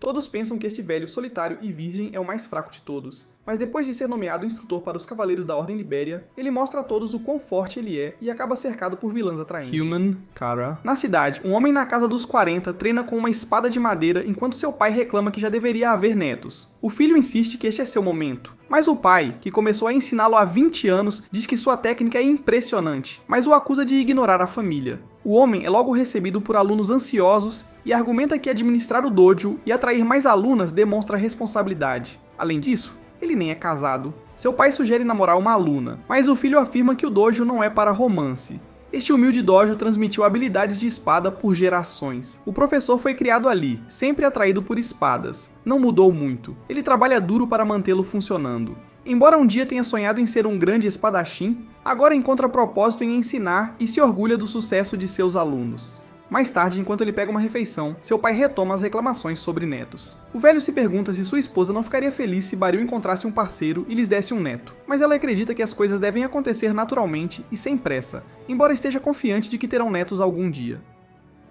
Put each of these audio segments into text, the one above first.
Todos pensam que este velho, solitário e virgem é o mais fraco de todos. Mas depois de ser nomeado instrutor para os Cavaleiros da Ordem Libéria, ele mostra a todos o quão forte ele é e acaba cercado por vilãs atraentes. Human, Kara. Na cidade, um homem na casa dos 40 treina com uma espada de madeira enquanto seu pai reclama que já deveria haver netos. O filho insiste que este é seu momento, mas o pai, que começou a ensiná-lo há 20 anos, diz que sua técnica é impressionante, mas o acusa de ignorar a família. O homem é logo recebido por alunos ansiosos e argumenta que administrar o dojo e atrair mais alunas demonstra responsabilidade. Além disso, ele nem é casado. Seu pai sugere namorar uma aluna, mas o filho afirma que o dojo não é para romance. Este humilde dojo transmitiu habilidades de espada por gerações. O professor foi criado ali, sempre atraído por espadas. Não mudou muito. Ele trabalha duro para mantê-lo funcionando. Embora um dia tenha sonhado em ser um grande espadachim, agora encontra propósito em ensinar e se orgulha do sucesso de seus alunos. Mais tarde, enquanto ele pega uma refeição, seu pai retoma as reclamações sobre netos. O velho se pergunta se sua esposa não ficaria feliz se Baril encontrasse um parceiro e lhes desse um neto, mas ela acredita que as coisas devem acontecer naturalmente e sem pressa, embora esteja confiante de que terão netos algum dia.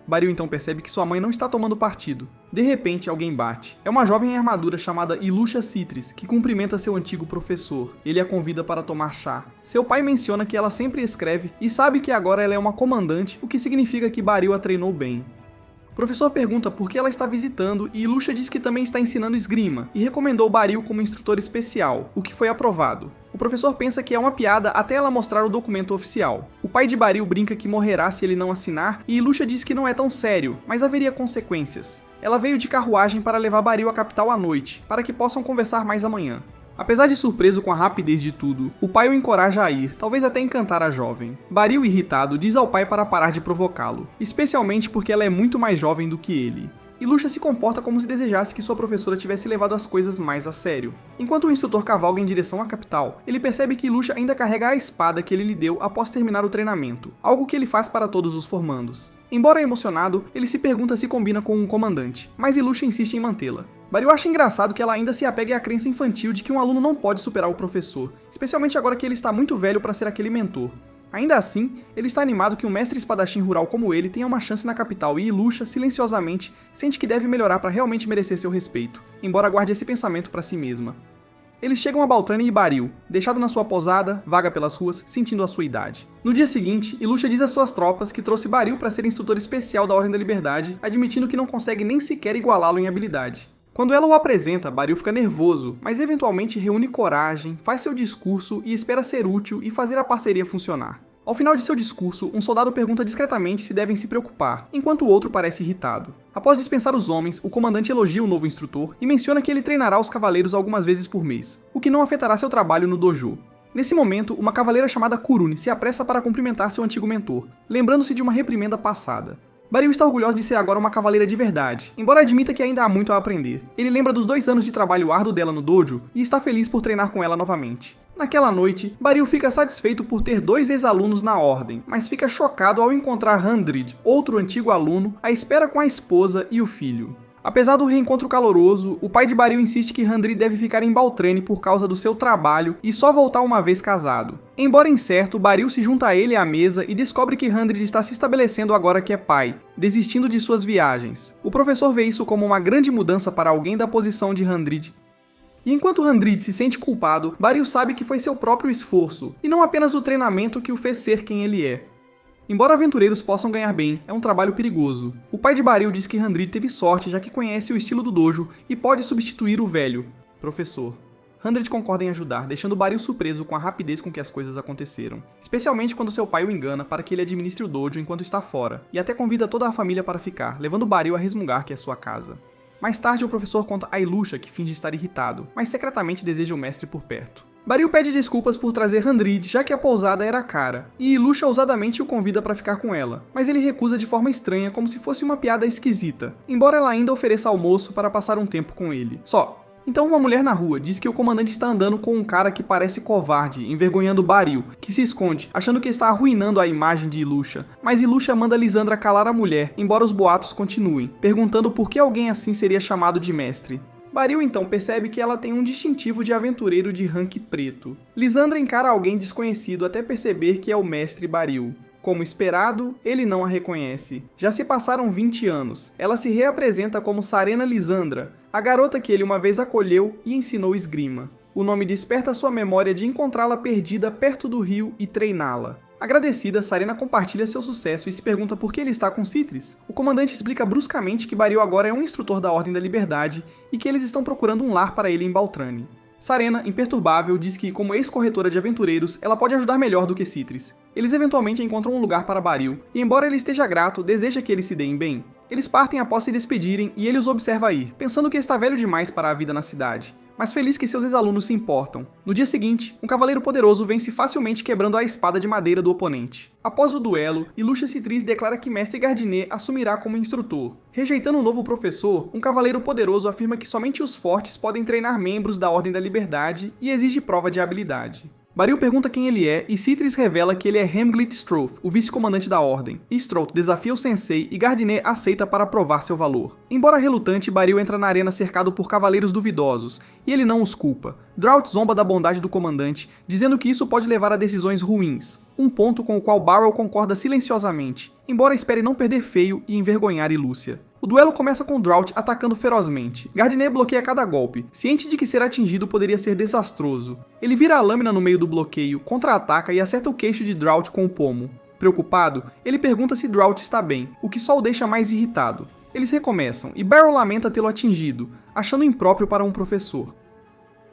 Baril então percebe que sua mãe não está tomando partido. De repente, alguém bate. É uma jovem em armadura chamada Ilusha Citris, que cumprimenta seu antigo professor. Ele a convida para tomar chá. Seu pai menciona que ela sempre escreve e sabe que agora ela é uma comandante, o que significa que Baril a treinou bem. O professor pergunta por que ela está visitando e Ilusha diz que também está ensinando esgrima e recomendou Baril como instrutor especial, o que foi aprovado. O professor pensa que é uma piada até ela mostrar o documento oficial. O pai de Baril brinca que morrerá se ele não assinar e Ilusha diz que não é tão sério, mas haveria consequências. Ela veio de carruagem para levar Baril à capital à noite, para que possam conversar mais amanhã. Apesar de surpreso com a rapidez de tudo, o pai o encoraja a ir, talvez até encantar a jovem. Baril, irritado, diz ao pai para parar de provocá-lo, especialmente porque ela é muito mais jovem do que ele. Ilusha se comporta como se desejasse que sua professora tivesse levado as coisas mais a sério. Enquanto o instrutor cavalga em direção à capital, ele percebe que Ilusha ainda carrega a espada que ele lhe deu após terminar o treinamento, algo que ele faz para todos os formandos. Embora emocionado, ele se pergunta se combina com um comandante, mas Ilusha insiste em mantê-la. Baril acha engraçado que ela ainda se apegue à crença infantil de que um aluno não pode superar o professor, especialmente agora que ele está muito velho para ser aquele mentor. Ainda assim, ele está animado que um mestre espadachim rural como ele tenha uma chance na capital e Ilusha, silenciosamente, sente que deve melhorar para realmente merecer seu respeito, embora guarde esse pensamento para si mesma. Eles chegam a Baltrane e Baril, deixado na sua posada, vaga pelas ruas, sentindo a sua idade. No dia seguinte, Ilusha diz às suas tropas que trouxe Baril para ser instrutor especial da Ordem da Liberdade, admitindo que não consegue nem sequer igualá-lo em habilidade. Quando ela o apresenta, Baril fica nervoso, mas eventualmente reúne coragem, faz seu discurso e espera ser útil e fazer a parceria funcionar. Ao final de seu discurso, um soldado pergunta discretamente se devem se preocupar, enquanto o outro parece irritado. Após dispensar os homens, o comandante elogia o novo instrutor e menciona que ele treinará os cavaleiros algumas vezes por mês, o que não afetará seu trabalho no dojo. Nesse momento, uma cavaleira chamada Kurune se apressa para cumprimentar seu antigo mentor, lembrando-se de uma reprimenda passada. Baril está orgulhoso de ser agora uma cavaleira de verdade, embora admita que ainda há muito a aprender. Ele lembra dos 2 anos de trabalho árduo dela no dojo e está feliz por treinar com ela novamente. Naquela noite, Baril fica satisfeito por ter 2 ex-alunos na ordem, mas fica chocado ao encontrar Handrid, outro antigo aluno, à espera com a esposa e o filho. Apesar do reencontro caloroso, o pai de Baril insiste que Handrid deve ficar em Baltrane por causa do seu trabalho e só voltar uma vez casado. Embora incerto, Baril se junta a ele à mesa e descobre que Handrid está se estabelecendo agora que é pai, desistindo de suas viagens. O professor vê isso como uma grande mudança para alguém da posição de Handrid. E enquanto Handrid se sente culpado, Baril sabe que foi seu próprio esforço, e não apenas o treinamento que o fez ser quem ele é. Embora aventureiros possam ganhar bem, é um trabalho perigoso. O pai de Baril diz que Handrid teve sorte já que conhece o estilo do dojo e pode substituir o velho professor. Handrid concorda em ajudar, deixando Baril surpreso com a rapidez com que as coisas aconteceram, especialmente quando seu pai o engana para que ele administre o dojo enquanto está fora, e até convida toda a família para ficar, levando Baril a resmungar que é sua casa. Mais tarde, o professor conta a Ilusha que finge estar irritado, mas secretamente deseja o mestre por perto. Baril pede desculpas por trazer Handrid, já que a pousada era cara, e Ilusha ousadamente o convida para ficar com ela, mas ele recusa de forma estranha como se fosse uma piada esquisita, embora ela ainda ofereça almoço para passar um tempo com ele. Então uma mulher na rua diz que o comandante está andando com um cara que parece covarde, envergonhando Baril, que se esconde, achando que está arruinando a imagem de Ilusha. Mas Ilusha manda Lisandra calar a mulher, embora os boatos continuem, perguntando por que alguém assim seria chamado de mestre. Baril então percebe que ela tem um distintivo de aventureiro de rank preto. Lisandra encara alguém desconhecido até perceber que é o mestre Baril. Como esperado, ele não a reconhece. Já se passaram 20 anos. Ela se reapresenta como Sarena Lisandra, a garota que ele uma vez acolheu e ensinou esgrima. O nome desperta sua memória de encontrá-la perdida perto do rio e treiná-la. Agradecida, Sarena compartilha seu sucesso e se pergunta por que ele está com Citris. O comandante explica bruscamente que Baril agora é um instrutor da Ordem da Liberdade e que eles estão procurando um lar para ele em Baltrane. Sarena, imperturbável, diz que, como ex-corretora de aventureiros, ela pode ajudar melhor do que Citris. Eles eventualmente encontram um lugar para Baril, e embora ele esteja grato, deseja que eles se deem bem. Eles partem após se despedirem e ele os observa ir, pensando que está velho demais para a vida na cidade, mas feliz que seus ex-alunos se importam. No dia seguinte, um cavaleiro poderoso vence facilmente quebrando a espada de madeira do oponente. Após o duelo, Ilucia Citris declara que Mestre Gardinet assumirá como instrutor. Rejeitando o novo professor, um cavaleiro poderoso afirma que somente os fortes podem treinar membros da Ordem da Liberdade e exige prova de habilidade. Baril pergunta quem ele é e Citris revela que ele é Hemglit Stroth, o vice-comandante da Ordem. Stroth desafia o sensei e Gardinet aceita para provar seu valor. Embora relutante, Baril entra na arena cercado por cavaleiros duvidosos, e ele não os culpa. Drought zomba da bondade do comandante, dizendo que isso pode levar a decisões ruins, um ponto com o qual Barrow concorda silenciosamente, embora espere não perder feio e envergonhar Ilucia. O duelo começa com Drought atacando ferozmente. Gardinet bloqueia cada golpe, ciente de que ser atingido poderia ser desastroso. Ele vira a lâmina no meio do bloqueio, contra-ataca e acerta o queixo de Drought com o pomo. Preocupado, ele pergunta se Drought está bem, o que só o deixa mais irritado. Eles recomeçam, e Barrow lamenta tê-lo atingido, achando impróprio para um professor.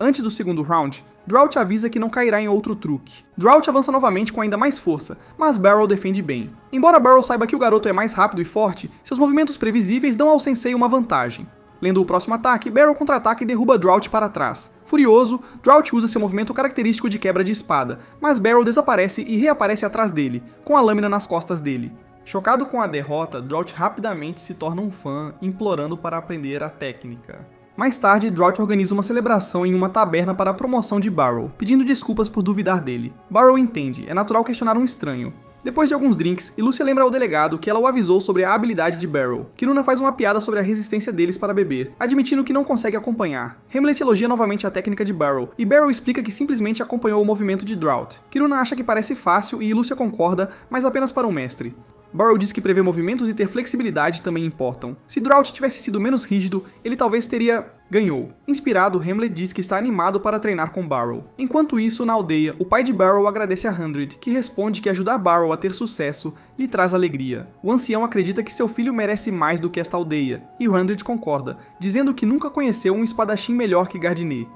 Antes do segundo round, Drought avisa que não cairá em outro truque. Drought avança novamente com ainda mais força, mas Barrow defende bem. Embora Barrow saiba que o garoto é mais rápido e forte, seus movimentos previsíveis dão ao sensei uma vantagem. Lendo o próximo ataque, Barrow contra-ataca e derruba Drought para trás. Furioso, Drought usa seu movimento característico de quebra de espada, mas Barrow desaparece e reaparece atrás dele, com a lâmina nas costas dele. Chocado com a derrota, Drought rapidamente se torna um fã, implorando para aprender a técnica. Mais tarde, Drought organiza uma celebração em uma taberna para a promoção de Barrow, pedindo desculpas por duvidar dele. Barrow entende, é natural questionar um estranho. Depois de alguns drinks, Ilucia lembra ao delegado que ela o avisou sobre a habilidade de Barrow. Kiruna faz uma piada sobre a resistência deles para beber, admitindo que não consegue acompanhar. Hamlet elogia novamente a técnica de Barrow, e Barrow explica que simplesmente acompanhou o movimento de Drought. Kiruna acha que parece fácil e Ilucia concorda, mas apenas para um mestre. Barrow diz que prever movimentos e ter flexibilidade também importam. Se Drought tivesse sido menos rígido, ele talvez teria... ganhou. Inspirado, Hamlet diz que está animado para treinar com Barrow. Enquanto isso, na aldeia, o pai de Barrow agradece a Hundred, que responde que ajudar Barrow a ter sucesso lhe traz alegria. O ancião acredita que seu filho merece mais do que esta aldeia, e Hundred concorda, dizendo que nunca conheceu um espadachim melhor que Gardinet.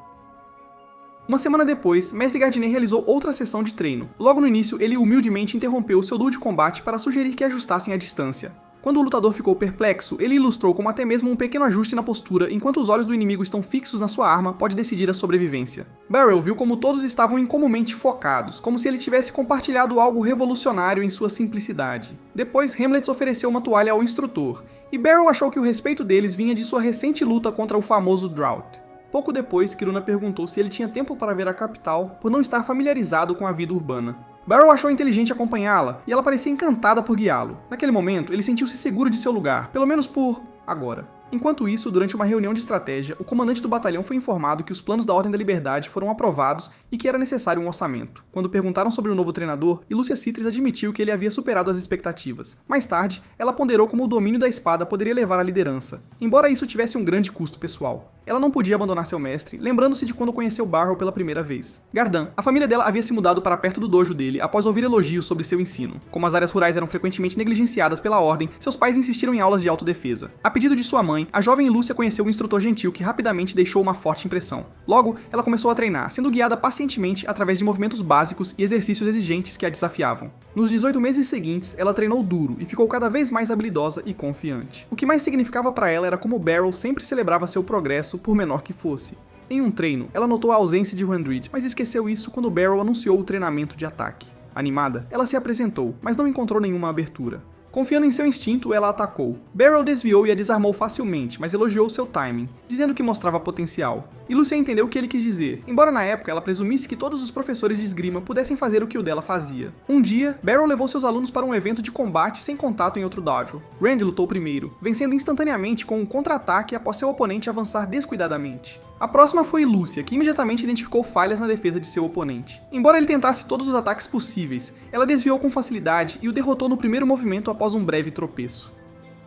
Uma semana depois, Mestre Gardinet realizou outra sessão de treino. Logo no início, ele humildemente interrompeu seu duo de combate para sugerir que ajustassem a distância. Quando o lutador ficou perplexo, ele ilustrou como até mesmo um pequeno ajuste na postura enquanto os olhos do inimigo estão fixos na sua arma pode decidir a sobrevivência. Barrow viu como todos estavam incomumente focados, como se ele tivesse compartilhado algo revolucionário em sua simplicidade. Depois, Hamlet ofereceu uma toalha ao instrutor, e Barrow achou que o respeito deles vinha de sua recente luta contra o famoso Drought. Pouco depois, Kiruna perguntou se ele tinha tempo para ver a capital por não estar familiarizado com a vida urbana. Barrow achou inteligente acompanhá-la, e ela parecia encantada por guiá-lo. Naquele momento, ele sentiu-se seguro de seu lugar, pelo menos por... agora. Enquanto isso, durante uma reunião de estratégia, o comandante do batalhão foi informado que os planos da Ordem da Liberdade foram aprovados e que era necessário um orçamento. Quando perguntaram sobre o novo treinador, Ilucia Citris admitiu que ele havia superado as expectativas. Mais tarde, ela ponderou como o domínio da espada poderia levar à liderança, embora isso tivesse um grande custo pessoal. Ela não podia abandonar seu mestre, lembrando-se de quando conheceu Barrow pela primeira vez. Gardan, a família dela havia se mudado para perto do dojo dele após ouvir elogios sobre seu ensino. Como as áreas rurais eram frequentemente negligenciadas pela Ordem, seus pais insistiram em aulas de autodefesa. A pedido de sua mãe, a jovem Ilucia conheceu um instrutor gentil que rapidamente deixou uma forte impressão. Logo, ela começou a treinar, sendo guiada pacientemente através de movimentos básicos e exercícios exigentes que a desafiavam. Nos 18 meses seguintes, ela treinou duro e ficou cada vez mais habilidosa e confiante. O que mais significava para ela era como Barrow sempre celebrava seu progresso, por menor que fosse. Em um treino, ela notou a ausência de Hundred, mas esqueceu isso quando Barrow anunciou o treinamento de ataque. Animada, ela se apresentou, mas não encontrou nenhuma abertura. Confiando em seu instinto, ela atacou. Barrow desviou e a desarmou facilmente, mas elogiou seu timing, dizendo que mostrava potencial. e Lúcia entendeu o que ele quis dizer, embora na época ela presumisse que todos os professores de esgrima pudessem fazer o que o dela fazia. Um dia, Barrow levou seus alunos para um evento de combate sem contato em outro dojo. Randy lutou primeiro, vencendo instantaneamente com um contra-ataque após seu oponente avançar descuidadamente. A próxima foi Lúcia, que imediatamente identificou falhas na defesa de seu oponente. Embora ele tentasse todos os ataques possíveis, ela desviou com facilidade e o derrotou no primeiro movimento após um breve tropeço.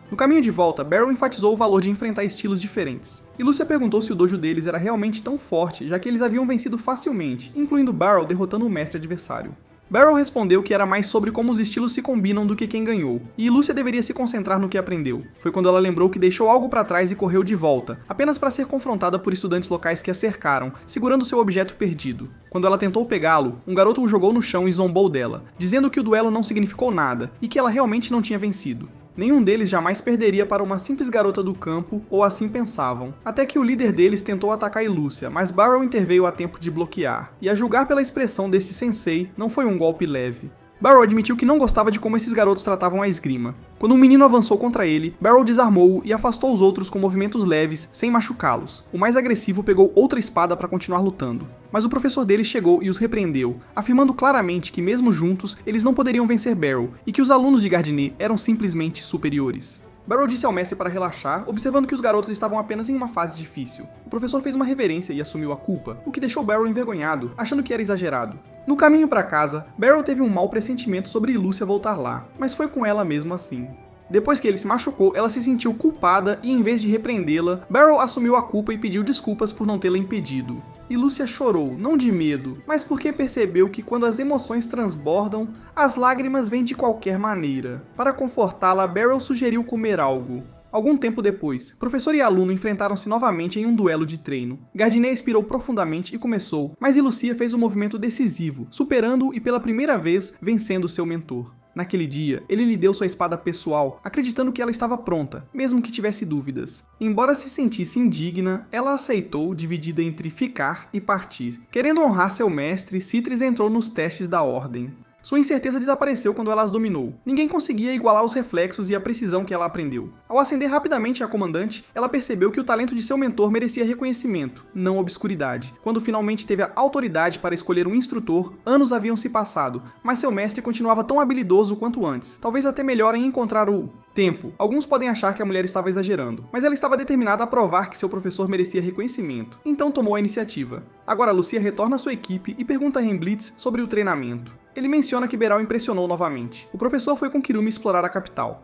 No caminho de volta, Barrow enfatizou o valor de enfrentar estilos diferentes, e Lúcia perguntou se o dojo deles era realmente tão forte, já que eles haviam vencido facilmente, incluindo Barrow derrotando o mestre adversário. Barrow respondeu que era mais sobre como os estilos se combinam do que quem ganhou, e Lúcia deveria se concentrar no que aprendeu. Foi quando ela lembrou que deixou algo para trás e correu de volta, apenas para ser confrontada por estudantes locais que a cercaram, segurando seu objeto perdido. Quando ela tentou pegá-lo, um garoto o jogou no chão e zombou dela, dizendo que o duelo não significou nada, e que ela realmente não tinha vencido. Nenhum deles jamais perderia para uma simples garota do campo, ou assim pensavam. Até que o líder deles tentou atacar Lúcia, mas Barrow interveio a tempo de bloquear, e a julgar pela expressão deste sensei, não foi um golpe leve. Barrow admitiu que não gostava de como esses garotos tratavam a esgrima. Quando um menino avançou contra ele, Barrow desarmou-o e afastou os outros com movimentos leves, sem machucá-los. O mais agressivo pegou outra espada para continuar lutando. Mas o professor deles chegou e os repreendeu, afirmando claramente que mesmo juntos, eles não poderiam vencer Barrow, e que os alunos de Gardiner eram simplesmente superiores. Barrow disse ao mestre para relaxar, observando que os garotos estavam apenas em uma fase difícil. O professor fez uma reverência e assumiu a culpa, o que deixou Barrow envergonhado, achando que era exagerado. No caminho para casa, Barrow teve um mau pressentimento sobre Lúcia voltar lá, mas foi com ela mesmo assim. Depois que ele se machucou, ela se sentiu culpada e, em vez de repreendê-la, Barrow assumiu a culpa e pediu desculpas por não tê-la impedido. E Lúcia chorou, não de medo, mas porque percebeu que quando as emoções transbordam, as lágrimas vêm de qualquer maneira. Para confortá-la, Barrow sugeriu comer algo. Algum tempo depois, professor e aluno enfrentaram-se novamente em um duelo de treino. Gardiner expirou profundamente e começou, mas Lúcia fez um movimento decisivo, superando-o e pela primeira vez vencendo seu mentor. Naquele dia, ele lhe deu sua espada pessoal, acreditando que ela estava pronta, mesmo que tivesse dúvidas. Embora se sentisse indigna, ela aceitou, dividida entre ficar e partir. Querendo honrar seu mestre, Citris entrou nos testes da ordem. Sua incerteza desapareceu quando ela as dominou. Ninguém conseguia igualar os reflexos e a precisão que ela aprendeu. Ao ascender rapidamente a comandante, ela percebeu que o talento de seu mentor merecia reconhecimento, não obscuridade. Quando finalmente teve a autoridade para escolher um instrutor, anos haviam se passado, mas seu mestre continuava tão habilidoso quanto antes, talvez até melhor em encontrar o tempo. Alguns podem achar que a mulher estava exagerando, mas ela estava determinada a provar que seu professor merecia reconhecimento, então tomou a iniciativa. Agora Lúcia retorna à sua equipe e pergunta a Hemblitz sobre o treinamento. Ele menciona que Beral impressionou novamente. O professor foi com Kirumi explorar a capital.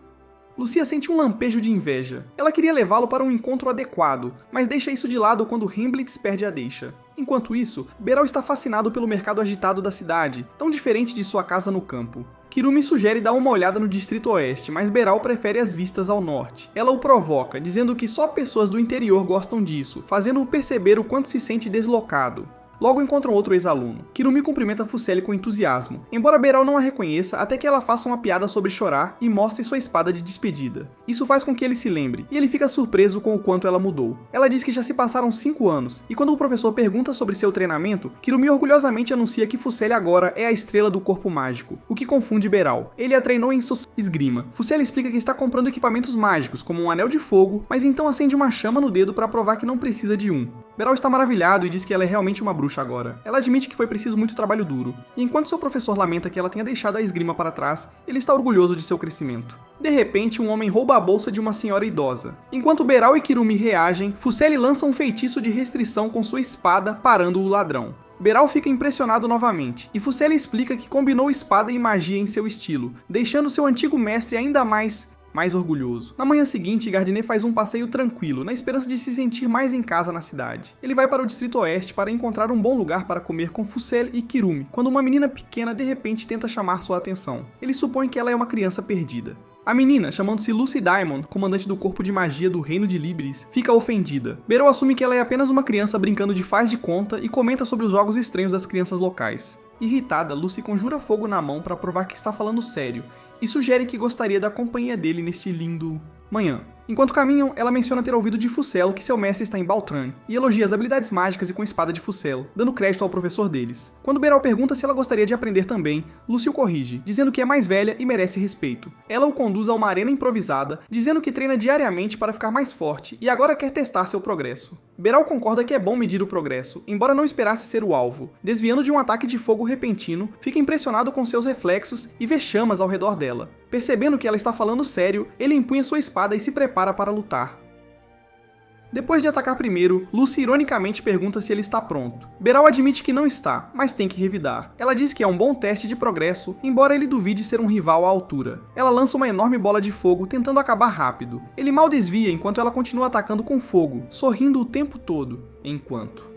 Lúcia sente um lampejo de inveja. Ela queria levá-lo para um encontro adequado, mas deixa isso de lado quando Hemblitz perde a deixa. Enquanto isso, Beral está fascinado pelo mercado agitado da cidade, tão diferente de sua casa no campo. Kirumi sugere dar uma olhada no distrito oeste, mas Beral prefere as vistas ao norte. Ela o provoca, dizendo que só pessoas do interior gostam disso, fazendo-o perceber o quanto se sente deslocado. Logo encontram outro ex-aluno. Kirumi cumprimenta Fuseli com entusiasmo, embora Beral não a reconheça até que ela faça uma piada sobre chorar e mostre sua espada de despedida. Isso faz com que ele se lembre, e ele fica surpreso com o quanto ela mudou. Ela diz que já se passaram 5 anos, e quando o professor pergunta sobre seu treinamento, Kirumi orgulhosamente anuncia que Fuseli agora é a estrela do corpo mágico, o que confunde Beral. Ele a treinou em esgrima. Fuseli explica que está comprando equipamentos mágicos, como um anel de fogo, mas então acende uma chama no dedo para provar que não precisa de um. Beral está maravilhado e diz que ela é realmente uma bruxa agora. Ela admite que foi preciso muito trabalho duro, e enquanto seu professor lamenta que ela tenha deixado a esgrima para trás, ele está orgulhoso de seu crescimento. De repente, um homem rouba a bolsa de uma senhora idosa. Enquanto Beral e Kirumi reagem, Fuseli lança um feitiço de restrição com sua espada, parando o ladrão. Beral fica impressionado novamente, e Fuseli explica que combinou espada e magia em seu estilo, deixando seu antigo mestre ainda mais orgulhoso. Na manhã seguinte, Gardiner faz um passeio tranquilo, na esperança de se sentir mais em casa na cidade. Ele vai para o distrito oeste para encontrar um bom lugar para comer com Fuseli e Kirumi, quando uma menina pequena de repente tenta chamar sua atenção. Ele supõe que ela é uma criança perdida. A menina, chamando-se Lucy Diamond, comandante do corpo de magia do Reino de Libris, fica ofendida. Beral assume que ela é apenas uma criança brincando de faz de conta e comenta sobre os jogos estranhos das crianças locais. Irritada, Lucy conjura fogo na mão para provar que está falando sério, e sugere que gostaria da companhia dele neste lindo manhã. Enquanto caminham, ela menciona ter ouvido de Fuselo que seu mestre está em Baltran, e elogia as habilidades mágicas e com espada de Fuselo, dando crédito ao professor deles. Quando Beral pergunta se ela gostaria de aprender também, Lucy o corrige, dizendo que é mais velha e merece respeito. Ela o conduz a uma arena improvisada, dizendo que treina diariamente para ficar mais forte e agora quer testar seu progresso. Beral concorda que é bom medir o progresso, embora não esperasse ser o alvo. Desviando de um ataque de fogo repentino, fica impressionado com seus reflexos e vê chamas ao redor dela. Percebendo que ela está falando sério, ele empunha sua espada e se prepara para lutar. Depois de atacar primeiro, Lucy ironicamente pergunta se ele está pronto. Beral admite que não está, mas tem que revidar. Ela diz que é um bom teste de progresso, embora ele duvide ser um rival à altura. Ela lança uma enorme bola de fogo, tentando acabar rápido. Ele mal desvia enquanto ela continua atacando com fogo, sorrindo o tempo todo.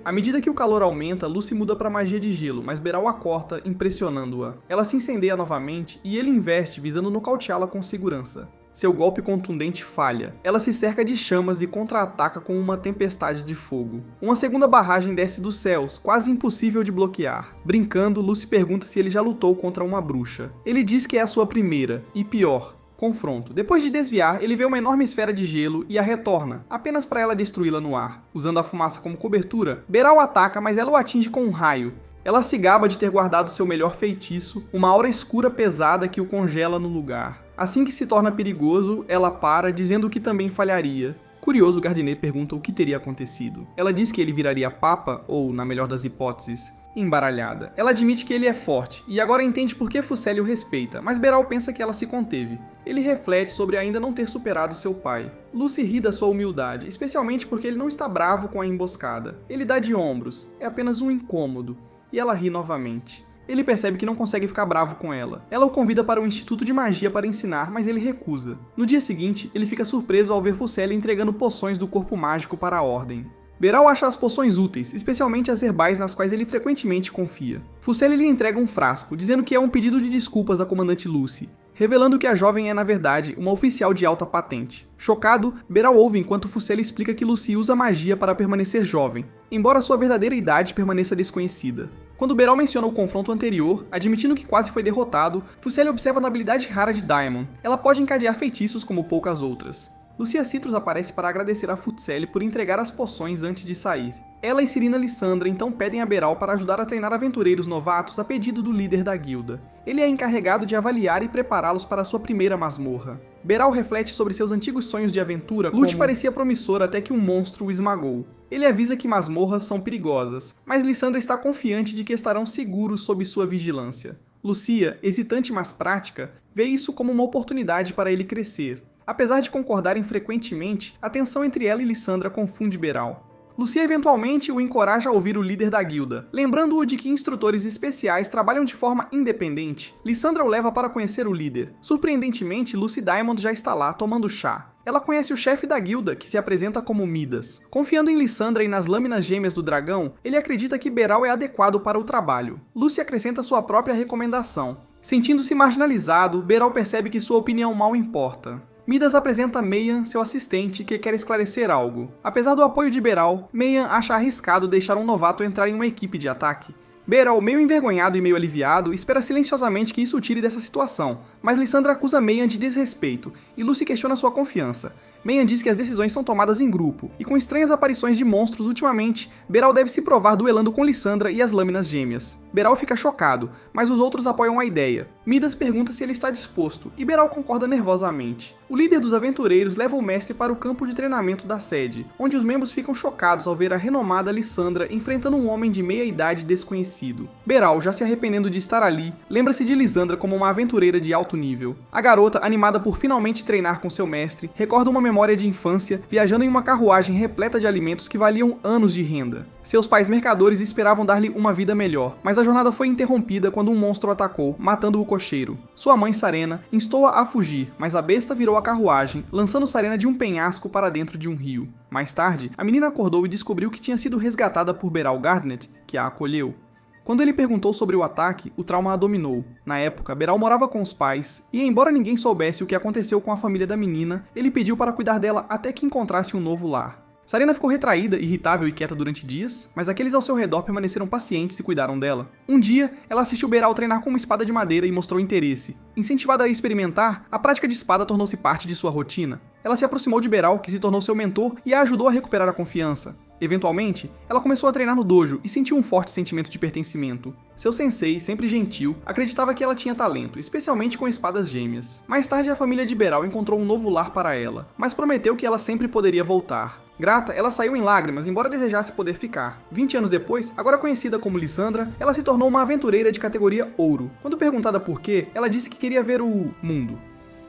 À medida que o calor aumenta, Lucy muda para magia de gelo, mas Beral a corta, impressionando-a. Ela se incendeia novamente e ele investe, visando nocauteá-la com segurança. Seu golpe contundente falha. Ela se cerca de chamas e contra-ataca com uma tempestade de fogo. Uma segunda barragem desce dos céus, quase impossível de bloquear. Brincando, Lucy pergunta se ele já lutou contra uma bruxa. Ele diz que é a sua primeira, e pior, confronto. Depois de desviar, ele vê uma enorme esfera de gelo e a retorna, apenas para ela destruí-la no ar. Usando a fumaça como cobertura, Beral ataca, mas ela o atinge com um raio. Ela se gaba de ter guardado seu melhor feitiço, uma aura escura pesada que o congela no lugar. Assim que se torna perigoso, ela para, dizendo que também falharia. Curioso, Gardiner pergunta o que teria acontecido. Ela diz que ele viraria papa, ou, na melhor das hipóteses, embaralhada. Ela admite que ele é forte, e agora entende por que Fuseli o respeita, mas Beral pensa que ela se conteve. Ele reflete sobre ainda não ter superado seu pai. Lucy ri da sua humildade, especialmente porque ele não está bravo com a emboscada. Ele dá de ombros, é apenas um incômodo. E ela ri novamente. Ele percebe que não consegue ficar bravo com ela. Ela o convida para um instituto de magia para ensinar, mas ele recusa. No dia seguinte, ele fica surpreso ao ver Fuseli entregando poções do corpo mágico para a Ordem. Beral acha as poções úteis, especialmente as herbais nas quais ele frequentemente confia. Fuseli lhe entrega um frasco, dizendo que é um pedido de desculpas à comandante Lucy, revelando que a jovem é, na verdade, uma oficial de alta patente. Chocado, Beral ouve enquanto Fuseli explica que Lucy usa magia para permanecer jovem, embora sua verdadeira idade permaneça desconhecida. Quando Beral menciona o confronto anterior, admitindo que quase foi derrotado, Fuseli observa a habilidade rara de Diamond. Ela pode encadear feitiços como poucas outras. Lucia Citrus aparece para agradecer a Fuseli por entregar as poções antes de sair. Ela e Cirina Lissandra então pedem a Beral para ajudar a treinar aventureiros novatos a pedido do líder da guilda. Ele é encarregado de avaliar e prepará-los para sua primeira masmorra. Beral reflete sobre seus antigos sonhos de aventura, Lute parecia promissor até que um monstro o esmagou. Ele avisa que masmorras são perigosas, mas Lissandra está confiante de que estarão seguros sob sua vigilância. Lucia, hesitante mas prática, vê isso como uma oportunidade para ele crescer. Apesar de concordarem frequentemente, a tensão entre ela e Lissandra confunde Beral. Lucia eventualmente o encoraja a ouvir o líder da guilda, lembrando-o de que instrutores especiais trabalham de forma independente. Lissandra o leva para conhecer o líder. Surpreendentemente, Lucy Diamond já está lá, tomando chá. Ela conhece o chefe da guilda, que se apresenta como Midas. Confiando em Lissandra e nas lâminas gêmeas do dragão, ele acredita que Beral é adequado para o trabalho. Lucy acrescenta sua própria recomendação. Sentindo-se marginalizado, Beral percebe que sua opinião mal importa. Midas apresenta Meian, seu assistente, que quer esclarecer algo. Apesar do apoio de Beral, Meian acha arriscado deixar um novato entrar em uma equipe de ataque. Beral, meio envergonhado e meio aliviado, espera silenciosamente que isso o tire dessa situação, mas Lissandra acusa Meian de desrespeito, e Lucy questiona sua confiança. Meian diz que as decisões são tomadas em grupo, e com estranhas aparições de monstros ultimamente, Beral deve se provar duelando com Lissandra e as lâminas gêmeas. Beral fica chocado, mas os outros apoiam a ideia. Midas pergunta se ele está disposto, e Beral concorda nervosamente. O líder dos aventureiros leva o mestre para o campo de treinamento da sede, onde os membros ficam chocados ao ver a renomada Lissandra enfrentando um homem de meia-idade desconhecido. Beral, já se arrependendo de estar ali, lembra-se de Lissandra como uma aventureira de alto nível. A garota, animada por finalmente treinar com seu mestre, recorda uma memória de infância, viajando em uma carruagem repleta de alimentos que valiam anos de renda. Seus pais mercadores esperavam dar-lhe uma vida melhor, mas a jornada foi interrompida quando um monstro atacou, matando o cocheiro. Sua mãe, Sarena, instou-a a fugir, mas a besta virou a carruagem, lançando Sarena de um penhasco para dentro de um rio. Mais tarde, a menina acordou e descobriu que tinha sido resgatada por Beral Gardner, que a acolheu. Quando ele perguntou sobre o ataque, o trauma a dominou. Na época, Beral morava com os pais, e embora ninguém soubesse o que aconteceu com a família da menina, ele pediu para cuidar dela até que encontrasse um novo lar. Sarena ficou retraída, irritável e quieta durante dias, mas aqueles ao seu redor permaneceram pacientes e cuidaram dela. Um dia, ela assistiu Beral treinar com uma espada de madeira e mostrou interesse. Incentivada a experimentar, a prática de espada tornou-se parte de sua rotina. Ela se aproximou de Beral, que se tornou seu mentor e a ajudou a recuperar a confiança. Eventualmente, ela começou a treinar no dojo e sentiu um forte sentimento de pertencimento. Seu sensei, sempre gentil, acreditava que ela tinha talento, especialmente com espadas gêmeas. Mais tarde, a família de Beral encontrou um novo lar para ela, mas prometeu que ela sempre poderia voltar. Grata, ela saiu em lágrimas, embora desejasse poder ficar. 20 anos depois, agora conhecida como Lissandra, ela se tornou uma aventureira de categoria ouro. Quando perguntada por quê, ela disse que queria ver o mundo.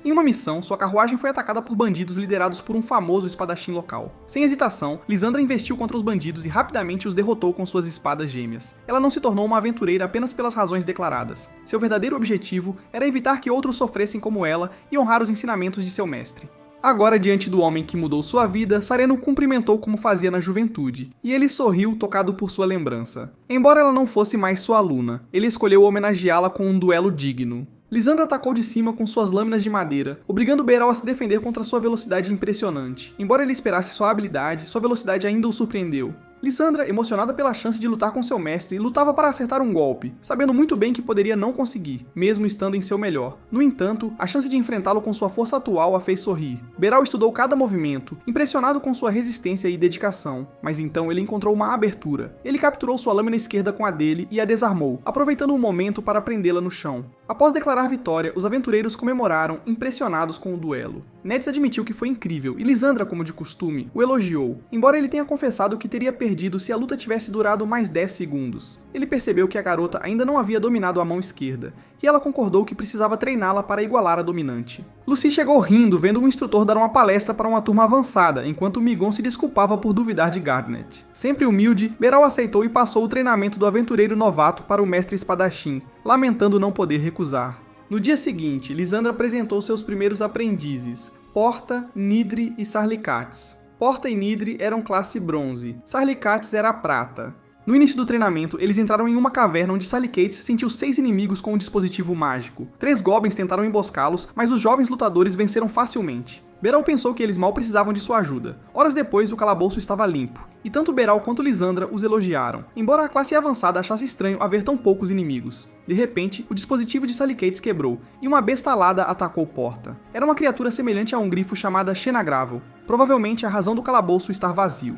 Em uma missão, sua carruagem foi atacada por bandidos liderados por um famoso espadachim local. Sem hesitação, Lissandra investiu contra os bandidos e rapidamente os derrotou com suas espadas gêmeas. Ela não se tornou uma aventureira apenas pelas razões declaradas. Seu verdadeiro objetivo era evitar que outros sofressem como ela e honrar os ensinamentos de seu mestre. Agora, diante do homem que mudou sua vida, Sarena o cumprimentou como fazia na juventude, e ele sorriu tocado por sua lembrança. Embora ela não fosse mais sua aluna, ele escolheu homenageá-la com um duelo digno. Lissandra atacou de cima com suas lâminas de madeira, obrigando Beral a se defender contra sua velocidade impressionante. Embora ele esperasse sua habilidade, sua velocidade ainda o surpreendeu. Lissandra, emocionada pela chance de lutar com seu mestre, lutava para acertar um golpe, sabendo muito bem que poderia não conseguir, mesmo estando em seu melhor. No entanto, a chance de enfrentá-lo com sua força atual a fez sorrir. Beral estudou cada movimento, impressionado com sua resistência e dedicação, mas então ele encontrou uma abertura. Ele capturou sua lâmina esquerda com a dele e a desarmou, aproveitando o momento para prendê-la no chão. Após declarar vitória, os aventureiros comemoraram, impressionados com o duelo. Neds admitiu que foi incrível e Lissandra, como de costume, o elogiou, embora ele tenha confessado que teria perdido se a luta tivesse durado mais 10 segundos. Ele percebeu que a garota ainda não havia dominado a mão esquerda, e ela concordou que precisava treiná-la para igualar a dominante. Lucy chegou rindo vendo um instrutor dar uma palestra para uma turma avançada, enquanto Migon se desculpava por duvidar de Gardnet. Sempre humilde, Beral aceitou e passou o treinamento do aventureiro novato para o mestre espadachim, lamentando não poder recusar. No dia seguinte, Lissandra apresentou seus primeiros aprendizes, Porta, Nidri e Sarlicates. Porta e Nidri eram classe bronze, Sarlicates era prata. No início do treinamento, eles entraram em uma caverna onde Sarlicates sentiu 6 inimigos com um dispositivo mágico. 3 goblins tentaram emboscá-los, mas os jovens lutadores venceram facilmente. Beral pensou que eles mal precisavam de sua ajuda. Horas depois, o calabouço estava limpo, e tanto Beral quanto Lissandra os elogiaram, embora a classe avançada achasse estranho haver tão poucos inimigos. De repente, o dispositivo de Sarlicates quebrou, e uma besta alada atacou Porta. Era uma criatura semelhante a um grifo chamada Shenagravel, provavelmente a razão do calabouço estar vazio.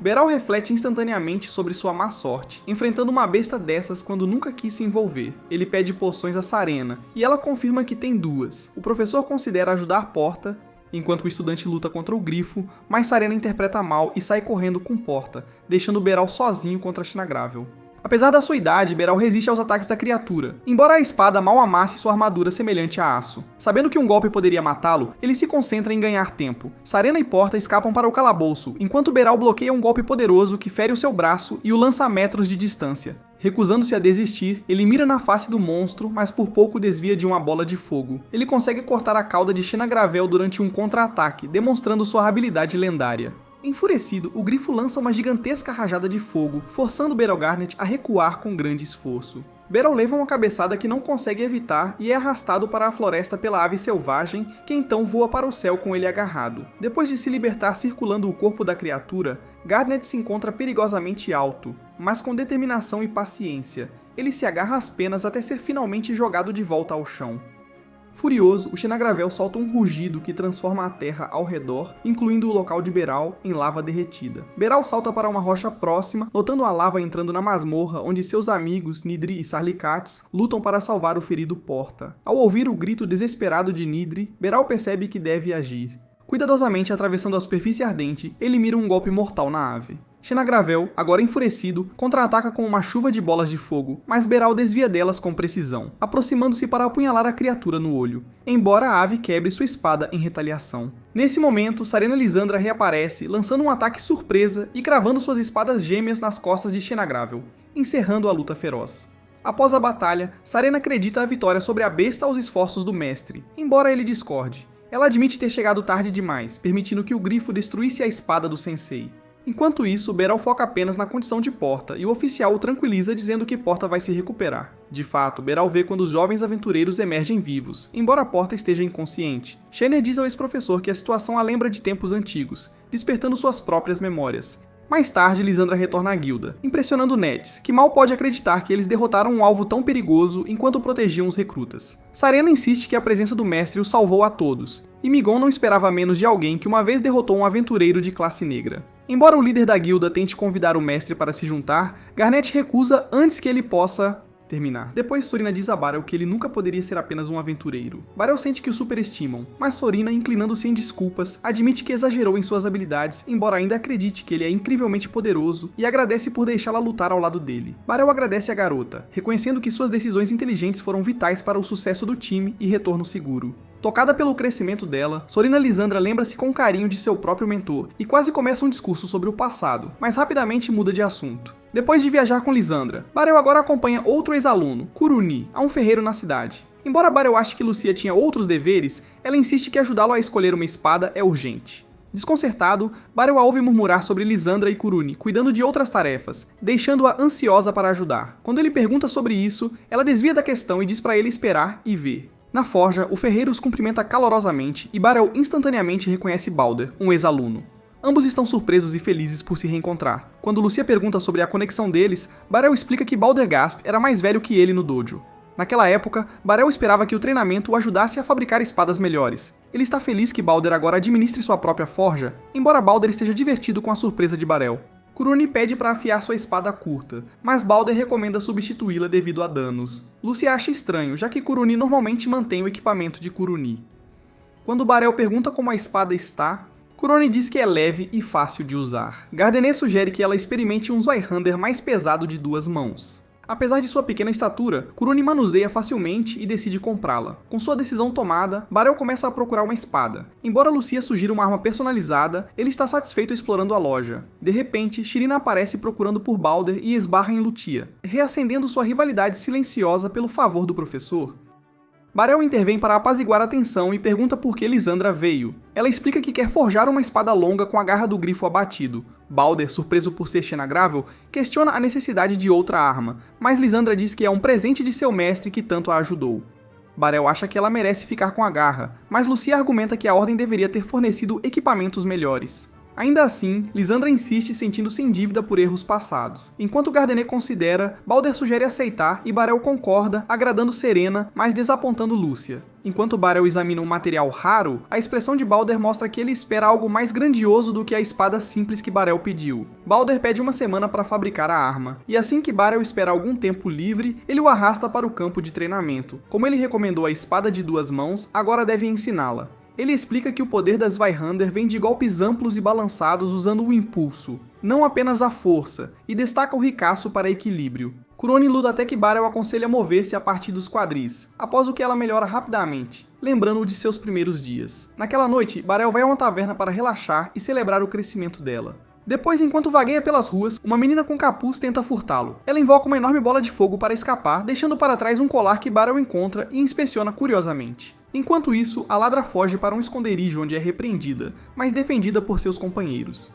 Beral reflete instantaneamente sobre sua má sorte, enfrentando uma besta dessas quando nunca quis se envolver. Ele pede poções a Sarena, e ela confirma que tem 2. O professor considera ajudar Porta, enquanto o estudante luta contra o grifo, mas Sarena interpreta mal e sai correndo com Porta, deixando Beral sozinho contra Shenagravel. Apesar da sua idade, Beral resiste aos ataques da criatura, embora a espada mal amasse sua armadura semelhante a aço. Sabendo que um golpe poderia matá-lo, ele se concentra em ganhar tempo. Sarena e Porta escapam para o calabouço, enquanto Beral bloqueia um golpe poderoso que fere o seu braço e o lança a metros de distância. Recusando-se a desistir, ele mira na face do monstro, mas por pouco desvia de uma bola de fogo. Ele consegue cortar a cauda de Shenagravel durante um contra-ataque, demonstrando sua habilidade lendária. Enfurecido, o grifo lança uma gigantesca rajada de fogo, forçando Beral Garnet a recuar com grande esforço. Beral leva uma cabeçada que não consegue evitar e é arrastado para a floresta pela ave selvagem, que então voa para o céu com ele agarrado. Depois de se libertar circulando o corpo da criatura, Garnet se encontra perigosamente alto, mas com determinação e paciência. Ele se agarra às penas até ser finalmente jogado de volta ao chão. Furioso, o Shenagravel solta um rugido que transforma a terra ao redor, incluindo o local de Beral, em lava derretida. Beral salta para uma rocha próxima, notando a lava entrando na masmorra onde seus amigos, Nidri e Sarlicates, lutam para salvar o ferido Porta. Ao ouvir o grito desesperado de Nidri, Beral percebe que deve agir. Cuidadosamente atravessando a superfície ardente, ele mira um golpe mortal na ave. Shenagravel, agora enfurecido, contra-ataca com uma chuva de bolas de fogo, mas Beral desvia delas com precisão, aproximando-se para apunhalar a criatura no olho, embora a ave quebre sua espada em retaliação. Nesse momento, Sarena Lissandra reaparece, lançando um ataque surpresa e cravando suas espadas gêmeas nas costas de Shenagravel, encerrando a luta feroz. Após a batalha, Sarena acredita a vitória sobre a besta aos esforços do mestre, embora ele discorde. Ela admite ter chegado tarde demais, permitindo que o grifo destruísse a espada do sensei. Enquanto isso, Beral foca apenas na condição de Porta, e o oficial o tranquiliza dizendo que Porta vai se recuperar. De fato, Beral vê quando os jovens aventureiros emergem vivos, embora Porta esteja inconsciente. Shanner diz ao ex-professor que a situação a lembra de tempos antigos, despertando suas próprias memórias. Mais tarde, Lysandra retorna à guilda, impressionando Nets, que mal pode acreditar que eles derrotaram um alvo tão perigoso enquanto protegiam os recrutas. Sarena insiste que a presença do mestre o salvou a todos, e Migon não esperava menos de alguém que uma vez derrotou um aventureiro de classe negra. Embora o líder da guilda tente convidar o mestre para se juntar, Garnet recusa antes que ele possa terminar. Depois, Sorina diz a Barel que ele nunca poderia ser apenas um aventureiro. Barel sente que o superestimam, mas Sorina, inclinando-se em desculpas, admite que exagerou em suas habilidades, embora ainda acredite que ele é incrivelmente poderoso, e agradece por deixá-la lutar ao lado dele. Barel agradece a garota, reconhecendo que suas decisões inteligentes foram vitais para o sucesso do time e retorno seguro. Tocada pelo crescimento dela, Sorina Lysandra lembra-se com carinho de seu próprio mentor e quase começa um discurso sobre o passado, mas rapidamente muda de assunto. Depois de viajar com Lysandra, Barel agora acompanha outro ex-aluno, Kuruni, a um ferreiro na cidade. Embora Barel ache que Lucia tinha outros deveres, ela insiste que ajudá-lo a escolher uma espada é urgente. Desconcertado, Barel a ouve murmurar sobre Lysandra e Kuruni, cuidando de outras tarefas, deixando-a ansiosa para ajudar. Quando ele pergunta sobre isso, ela desvia da questão e diz para ele esperar e ver. Na forja, o ferreiro os cumprimenta calorosamente e Barel instantaneamente reconhece Balder, um ex-aluno. Ambos estão surpresos e felizes por se reencontrar. Quando Lucia pergunta sobre a conexão deles, Barel explica que Balder Gasp era mais velho que ele no dojo. Naquela época, Barel esperava que o treinamento o ajudasse a fabricar espadas melhores. Ele está feliz que Balder agora administre sua própria forja, embora Balder esteja divertido com a surpresa de Barel. Kuruni pede para afiar sua espada curta, mas Balder recomenda substituí-la devido a danos. Lucia acha estranho, já que Kuruni normalmente mantém o equipamento de Kuruni. Quando Barel pergunta como a espada está, Kuruni diz que é leve e fácil de usar. Gardener sugere que ela experimente um Zweihander mais pesado de 2 mãos. Apesar de sua pequena estatura, Kuruni manuseia facilmente e decide comprá-la. Com sua decisão tomada, Barel começa a procurar uma espada. Embora Lucia sugira uma arma personalizada, ele está satisfeito explorando a loja. De repente, Shirina aparece procurando por Balder e esbarra em Lucia, reacendendo sua rivalidade silenciosa pelo favor do professor. Barel intervém para apaziguar a tensão e pergunta por que Lysandra veio. Ela explica que quer forjar uma espada longa com a garra do grifo abatido. Balder, surpreso por ser Xenagravel, questiona a necessidade de outra arma, mas Lysandra diz que é um presente de seu mestre que tanto a ajudou. Barel acha que ela merece ficar com a garra, mas Lucia argumenta que a Ordem deveria ter fornecido equipamentos melhores. Ainda assim, Lysandra insiste sentindo-se em dívida por erros passados. Enquanto Gardener considera, Balder sugere aceitar e Barel concorda, agradando Serena, mas desapontando Lúcia. Enquanto Barel examina um material raro, a expressão de Balder mostra que ele espera algo mais grandioso do que a espada simples que Barel pediu. Balder pede uma semana para fabricar a arma, e assim que Barel espera algum tempo livre, ele o arrasta para o campo de treinamento. Como ele recomendou a espada de 2 mãos, agora deve ensiná-la. Ele explica que o poder das Zweihander vem de golpes amplos e balançados usando o impulso, não apenas a força, e destaca o ricaço para equilíbrio. Kuroni luta até que Barel aconselha mover-se a partir dos quadris, após o que ela melhora rapidamente, lembrando-o de seus primeiros dias. Naquela noite, Barel vai a uma taverna para relaxar e celebrar o crescimento dela. Depois, enquanto vagueia pelas ruas, uma menina com capuz tenta furtá-lo. Ela invoca uma enorme bola de fogo para escapar, deixando para trás um colar que Barel encontra e inspeciona curiosamente. Enquanto isso, a ladra foge para um esconderijo onde é repreendida, mas defendida por seus companheiros.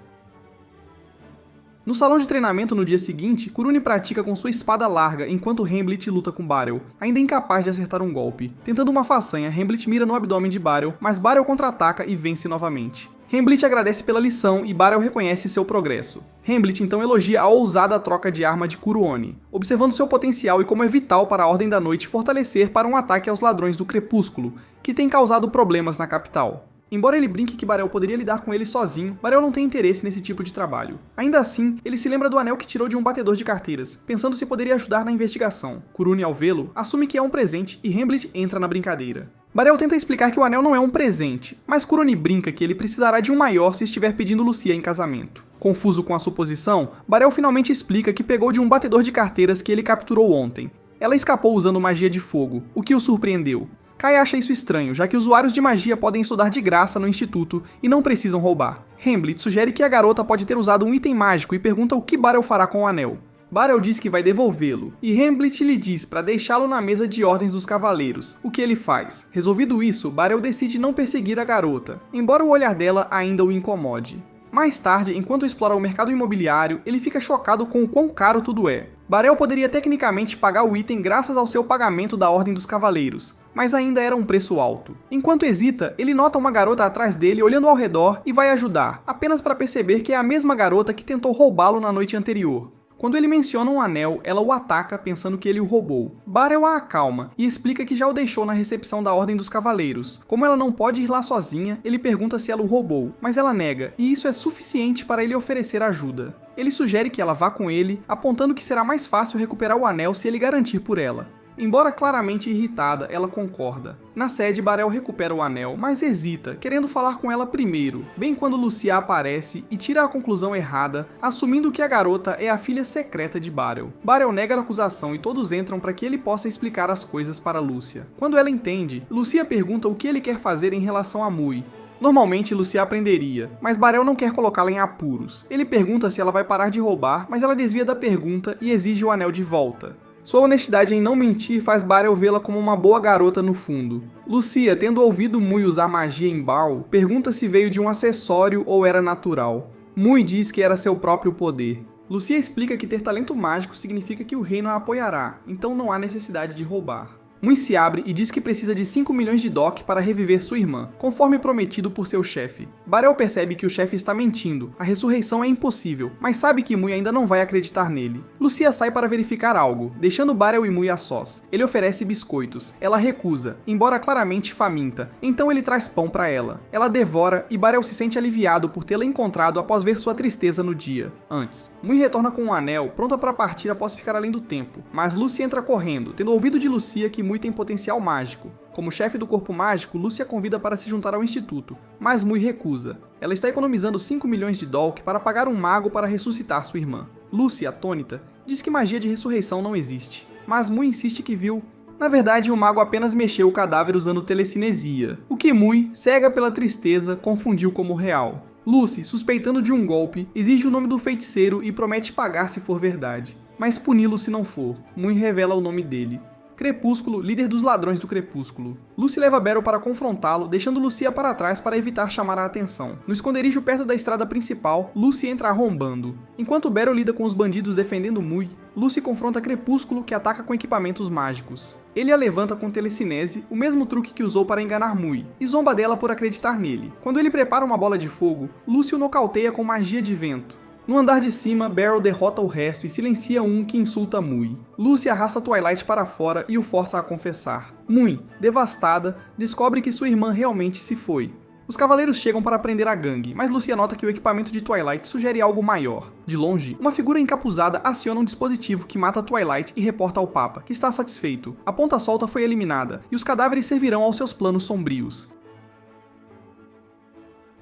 No salão de treinamento no dia seguinte, Kuruni pratica com sua espada larga enquanto Hemblit luta com Barel, ainda incapaz de acertar um golpe. Tentando uma façanha, Hemblit mira no abdômen de Barel, mas Barel contra-ataca e vence novamente. Hemblit agradece pela lição e Barel reconhece seu progresso. Hemblit então elogia a ousada troca de arma de Kuruoni, observando seu potencial e como é vital para a Ordem da Noite fortalecer para um ataque aos ladrões do Crepúsculo, que tem causado problemas na capital. Embora ele brinque que Barel poderia lidar com ele sozinho, Barel não tem interesse nesse tipo de trabalho. Ainda assim, ele se lembra do anel que tirou de um batedor de carteiras, pensando se poderia ajudar na investigação. Kuruni, ao vê-lo, assume que é um presente e Hemblit entra na brincadeira. Barel tenta explicar que o anel não é um presente, mas Kuruni brinca que ele precisará de um maior se estiver pedindo Lucia em casamento. Confuso com a suposição, Barel finalmente explica que pegou de um batedor de carteiras que ele capturou ontem. Ela escapou usando magia de fogo, o que o surpreendeu. Kai acha isso estranho, já que usuários de magia podem estudar de graça no instituto e não precisam roubar. Hemblit sugere que a garota pode ter usado um item mágico e pergunta o que Barel fará com o anel. Barel diz que vai devolvê-lo, e Hemblit lhe diz para deixá-lo na mesa de ordens dos cavaleiros, o que ele faz. Resolvido isso, Barel decide não perseguir a garota, embora o olhar dela ainda o incomode. Mais tarde, enquanto explora o mercado imobiliário, ele fica chocado com o quão caro tudo é. Barel poderia tecnicamente pagar o item graças ao seu pagamento da Ordem dos Cavaleiros, mas ainda era um preço alto. Enquanto hesita, ele nota uma garota atrás dele olhando ao redor e vai ajudar, apenas para perceber que é a mesma garota que tentou roubá-lo na noite anterior. Quando ele menciona um anel, ela o ataca pensando que ele o roubou. Barel a acalma e explica que já o deixou na recepção da Ordem dos Cavaleiros. Como ela não pode ir lá sozinha, ele pergunta se ela o roubou, mas ela nega, e isso é suficiente para ele oferecer ajuda. Ele sugere que ela vá com ele, apontando que será mais fácil recuperar o anel se ele garantir por ela. Embora claramente irritada, ela concorda. Na sede, Barel recupera o anel, mas hesita, querendo falar com ela primeiro, bem quando Lucia aparece e tira a conclusão errada, assumindo que a garota é a filha secreta de Barel. Barel nega a acusação e todos entram para que ele possa explicar as coisas para Lucia. Quando ela entende, Lucia pergunta o que ele quer fazer em relação a Mui. Normalmente, Lucia aprenderia, mas Barel não quer colocá-la em apuros. Ele pergunta se ela vai parar de roubar, mas ela desvia da pergunta e exige o anel de volta. Sua honestidade em não mentir faz Barel vê-la como uma boa garota no fundo. Lucia, tendo ouvido Mui usar magia em Baal, pergunta se veio de um acessório ou era natural. Mui diz que era seu próprio poder. Lucia explica que ter talento mágico significa que o reino a apoiará, então não há necessidade de roubar. Mui se abre e diz que precisa de 5 milhões de DOC para reviver sua irmã, conforme prometido por seu chefe. Barel percebe que o chefe está mentindo, a ressurreição é impossível, mas sabe que Mui ainda não vai acreditar nele. Lucia sai para verificar algo, deixando Barel e Mui a sós. Ele oferece biscoitos, ela recusa, embora claramente faminta, então ele traz pão para ela. Ela devora e Barel se sente aliviado por tê-la encontrado após ver sua tristeza no dia antes. Mui retorna com um anel, pronta para partir após ficar além do tempo, mas Lucia entra correndo, tendo ouvido de Lucia que Mui tem potencial mágico. Como chefe do corpo mágico, Lucia convida para se juntar ao instituto, mas Mui recusa. Ela está economizando 5 milhões de DOC para pagar um mago para ressuscitar sua irmã. Lucia, atônita, diz que magia de ressurreição não existe, mas Mui insiste que viu. Na verdade, o mago apenas mexeu o cadáver usando telecinesia, o que Mui, cega pela tristeza, confundiu como real. Lucy, suspeitando de um golpe, exige o nome do feiticeiro e promete pagar se for verdade, mas puni-lo se não for. Mui revela o nome dele. Crepúsculo, líder dos ladrões do Crepúsculo. Lucy leva Barel para confrontá-lo, deixando Lucia para trás para evitar chamar a atenção. No esconderijo perto da estrada principal, Lucy entra arrombando. Enquanto Barel lida com os bandidos defendendo Mui, Lucy confronta Crepúsculo, que ataca com equipamentos mágicos. Ele a levanta com telecinese, o mesmo truque que usou para enganar Mui, e zomba dela por acreditar nele. Quando ele prepara uma bola de fogo, Lucy o nocauteia com magia de vento. No andar de cima, Barel derrota o resto e silencia um que insulta Mui. Lucy arrasta Twilight para fora e o força a confessar. Mui, devastada, descobre que sua irmã realmente se foi. Os cavaleiros chegam para prender a gangue, mas Lucia nota que o equipamento de Twilight sugere algo maior. De longe, uma figura encapuzada aciona um dispositivo que mata Twilight e reporta ao Papa, que está satisfeito. A ponta solta foi eliminada, e os cadáveres servirão aos seus planos sombrios.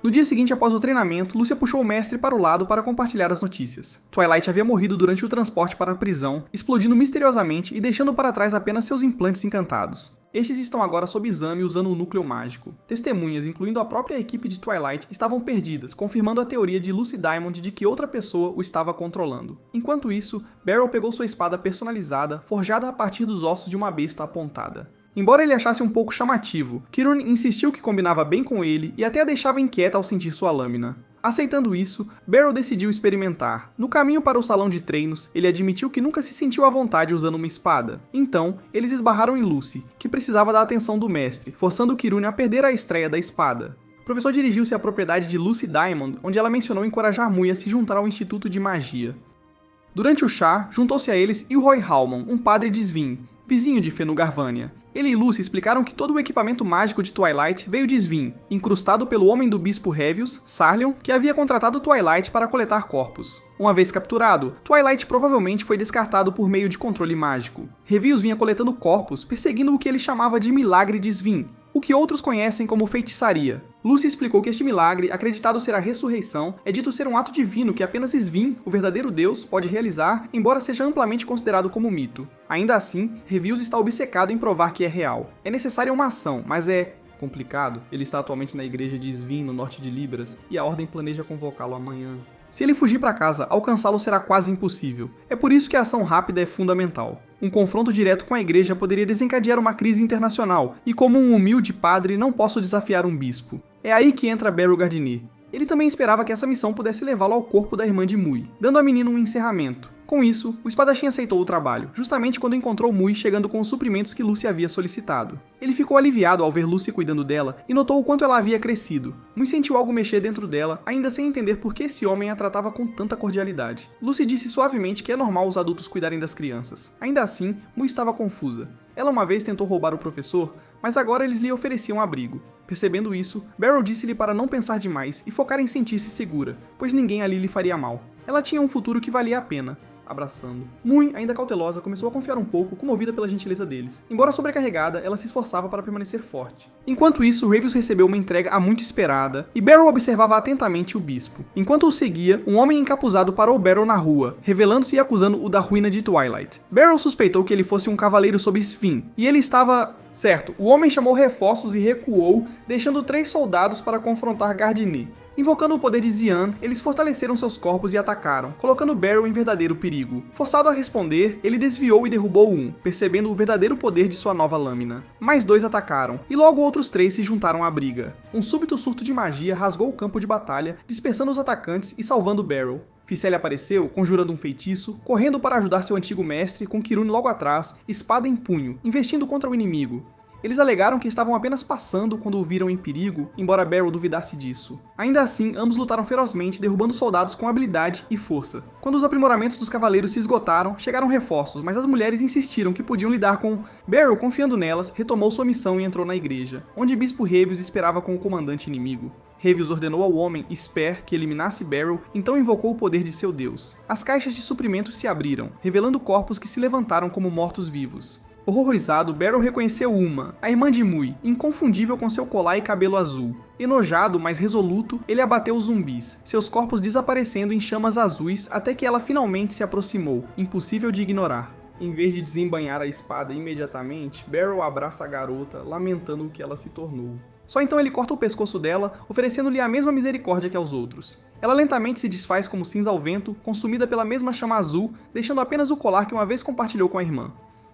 No dia seguinte, após o treinamento, Lucia puxou o mestre para o lado para compartilhar as notícias. Twilight havia morrido durante o transporte para a prisão, explodindo misteriosamente e deixando para trás apenas seus implantes encantados. Estes estão agora sob exame usando o núcleo mágico. Testemunhas, incluindo a própria equipe de Twilight, estavam perdidas, confirmando a teoria de Lucy Diamond de que outra pessoa o estava controlando. Enquanto isso, Barel pegou sua espada personalizada, forjada a partir dos ossos de uma besta apontada. Embora ele achasse um pouco chamativo, Kirun insistiu que combinava bem com ele e até a deixava inquieta ao sentir sua lâmina. Aceitando isso, Barel decidiu experimentar. No caminho para o salão de treinos, ele admitiu que nunca se sentiu à vontade usando uma espada. Então, eles esbarraram em Lucy, que precisava da atenção do mestre, forçando Kirun a perder a estreia da espada. O professor dirigiu-se à propriedade de Lucy Diamond, onde ela mencionou encorajar Mui a se juntar ao Instituto de Magia. Durante o chá, juntou-se a eles Ilroy Hallman, um padre de Svin, vizinho de Fëanor. Ele e Lucy explicaram que todo o equipamento mágico de Twilight veio de Svin, incrustado pelo homem do bispo Hevius, Sarlion, que havia contratado Twilight para coletar corpos. Uma vez capturado, Twilight provavelmente foi descartado por meio de controle mágico. Hevius vinha coletando corpos, perseguindo o que ele chamava de milagre de Svin, o que outros conhecem como feitiçaria. Lucy explicou que este milagre, acreditado ser a ressurreição, é dito ser um ato divino que apenas Svin, o verdadeiro deus, pode realizar, embora seja amplamente considerado como mito. Ainda assim, Hevius está obcecado em provar que é real. É necessária uma ação, mas é complicado. Ele está atualmente na igreja de Svin, no norte de Libras, e a Ordem planeja convocá-lo amanhã. Se ele fugir para casa, alcançá-lo será quase impossível. É por isso que a ação rápida é fundamental. Um confronto direto com a igreja poderia desencadear uma crise internacional, e como um humilde padre não posso desafiar um bispo. É aí que entra Beryl Gardiner. Ele também esperava que essa missão pudesse levá-lo ao corpo da irmã de Mui, dando à menina um encerramento. Com isso, o espadachim aceitou o trabalho, justamente quando encontrou Mui chegando com os suprimentos que Lucy havia solicitado. Ele ficou aliviado ao ver Lucy cuidando dela e notou o quanto ela havia crescido. Mui sentiu algo mexer dentro dela, ainda sem entender por que esse homem a tratava com tanta cordialidade. Lucy disse suavemente que é normal os adultos cuidarem das crianças. Ainda assim, Mui estava confusa. Ela uma vez tentou roubar o professor, mas agora eles lhe ofereciam abrigo. Percebendo isso, Beryl disse-lhe para não pensar demais e focar em sentir-se segura, pois ninguém ali lhe faria mal. Ela tinha um futuro que valia a pena. Abraçando. Mui, ainda cautelosa, começou a confiar um pouco, comovida pela gentileza deles. Embora sobrecarregada, ela se esforçava para permanecer forte. Enquanto isso, Ravius recebeu uma entrega há muito esperada, e Beryl observava atentamente o bispo. Enquanto o seguia, um homem encapuzado parou Beryl na rua, revelando-se e acusando o da ruína de Twilight. Beryl suspeitou que ele fosse um cavaleiro sob Sphyn, e ele estava... Certo, o homem chamou reforços e recuou, deixando 3 soldados para confrontar Gardiner. Invocando o poder de Xian, eles fortaleceram seus corpos e atacaram, colocando Beryl em verdadeiro perigo. Forçado a responder, ele desviou e derrubou um, percebendo o verdadeiro poder de sua nova lâmina. Mais 2 atacaram, e logo outros 3 se juntaram à briga. Um súbito surto de magia rasgou o campo de batalha, dispersando os atacantes e salvando Beryl. Ficelle apareceu, conjurando um feitiço, correndo para ajudar seu antigo mestre, com Kirune logo atrás, espada em punho, investindo contra o inimigo. Eles alegaram que estavam apenas passando quando o viram em perigo, embora Beryl duvidasse disso. Ainda assim, ambos lutaram ferozmente, derrubando soldados com habilidade e força. Quando os aprimoramentos dos cavaleiros se esgotaram, chegaram reforços, mas as mulheres insistiram que podiam lidar com... Beryl, confiando nelas, retomou sua missão e entrou na igreja, onde Bispo Ravius esperava com o comandante inimigo. Ravius ordenou ao homem, Sper, que eliminasse Beryl, então invocou o poder de seu deus. As caixas de suprimentos se abriram, revelando corpos que se levantaram como mortos-vivos. Horrorizado, Beryl reconheceu Uma, a irmã de Mui, inconfundível com seu colar e cabelo azul. Enojado, mas resoluto, ele abateu os zumbis, seus corpos desaparecendo em chamas azuis até que ela finalmente se aproximou, impossível de ignorar. Em vez de desembainhar a espada imediatamente, Beryl abraça a garota, lamentando o que ela se tornou. Só então ele corta o pescoço dela, oferecendo-lhe a mesma misericórdia que aos outros. Ela lentamente se desfaz como cinza ao vento, consumida pela mesma chama azul, deixando apenas o colar que uma vez compartilhou com a irmã.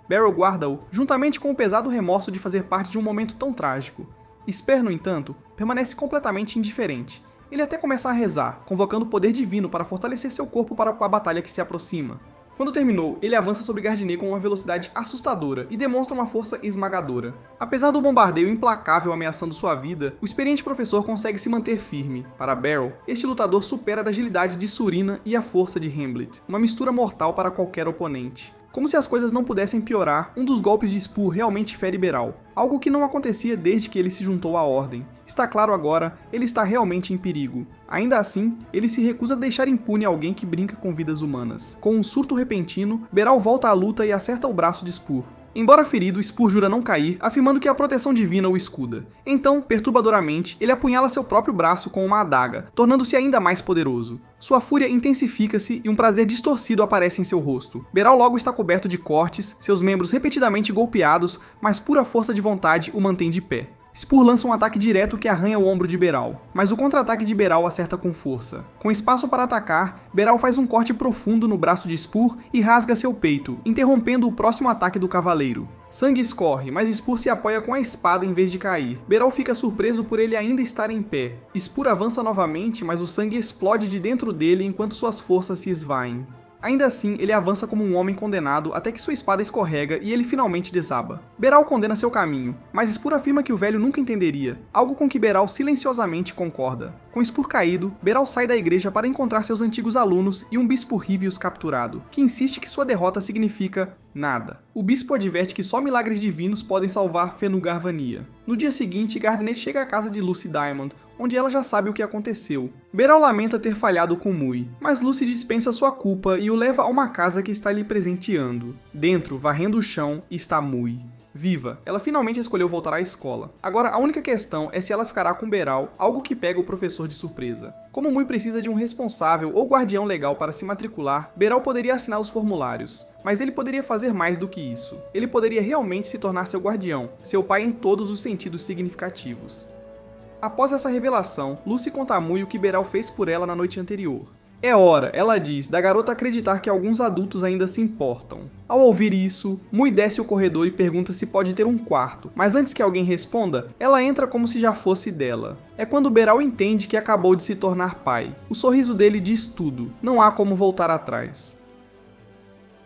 Beryl guarda-o, juntamente com o pesado remorso de fazer parte de um momento tão trágico. Sper, no entanto, permanece completamente indiferente. Ele até começa a rezar, convocando o poder divino para fortalecer seu corpo para a batalha que se aproxima. Quando terminou, ele avança sobre Gardiner com uma velocidade assustadora e demonstra uma força esmagadora. Apesar do bombardeio implacável ameaçando sua vida, o experiente professor consegue se manter firme. Para Beryl, este lutador supera a agilidade de Surina e a força de Hamblet, uma mistura mortal para qualquer oponente. Como se as coisas não pudessem piorar, um dos golpes de Spur realmente fere Beral, algo que não acontecia desde que ele se juntou à Ordem. Está claro agora, ele está realmente em perigo. Ainda assim, ele se recusa a deixar impune alguém que brinca com vidas humanas. Com um surto repentino, Beral volta à luta e acerta o braço de Spur. Embora ferido, Spur jura não cair, afirmando que a proteção divina o escuda. Então, perturbadoramente, ele apunhala seu próprio braço com uma adaga, tornando-se ainda mais poderoso. Sua fúria intensifica-se e um prazer distorcido aparece em seu rosto. Beral logo está coberto de cortes, seus membros repetidamente golpeados, mas pura força de vontade o mantém de pé. Spur lança um ataque direto que arranha o ombro de Beral, mas o contra-ataque de Beral acerta com força. Com espaço para atacar, Beral faz um corte profundo no braço de Spur e rasga seu peito, interrompendo o próximo ataque do cavaleiro. Sangue escorre, mas Spur se apoia com a espada em vez de cair. Beral fica surpreso por ele ainda estar em pé. Spur avança novamente, mas o sangue explode de dentro dele enquanto suas forças se esvaem. Ainda assim, ele avança como um homem condenado até que sua espada escorrega e ele finalmente desaba. Beral condena seu caminho, mas Spur afirma que o velho nunca entenderia, algo com que Beral silenciosamente concorda. Com Spur caído, Beral sai da igreja para encontrar seus antigos alunos e um bispo Rivius capturado, que insiste que sua derrota significa nada. O bispo adverte que só milagres divinos podem salvar Fenugarvania. No dia seguinte, Gardner chega à casa de Lucy Diamond, onde ela já sabe o que aconteceu. Beral lamenta ter falhado com Mui, mas Lucy dispensa sua culpa e o leva a uma casa que está lhe presenteando. Dentro, varrendo o chão, está Mui. Viva! Ela finalmente escolheu voltar à escola. Agora, a única questão é se ela ficará com Beral, algo que pega o professor de surpresa. Como Mui precisa de um responsável ou guardião legal para se matricular, Beral poderia assinar os formulários. Mas ele poderia fazer mais do que isso. Ele poderia realmente se tornar seu guardião, seu pai em todos os sentidos significativos. Após essa revelação, Lucy conta a Mui o que Beral fez por ela na noite anterior. É hora, ela diz, da garota acreditar que alguns adultos ainda se importam. Ao ouvir isso, Mui desce o corredor e pergunta se pode ter um quarto, mas antes que alguém responda, ela entra como se já fosse dela. É quando Beral entende que acabou de se tornar pai. O sorriso dele diz tudo, não há como voltar atrás.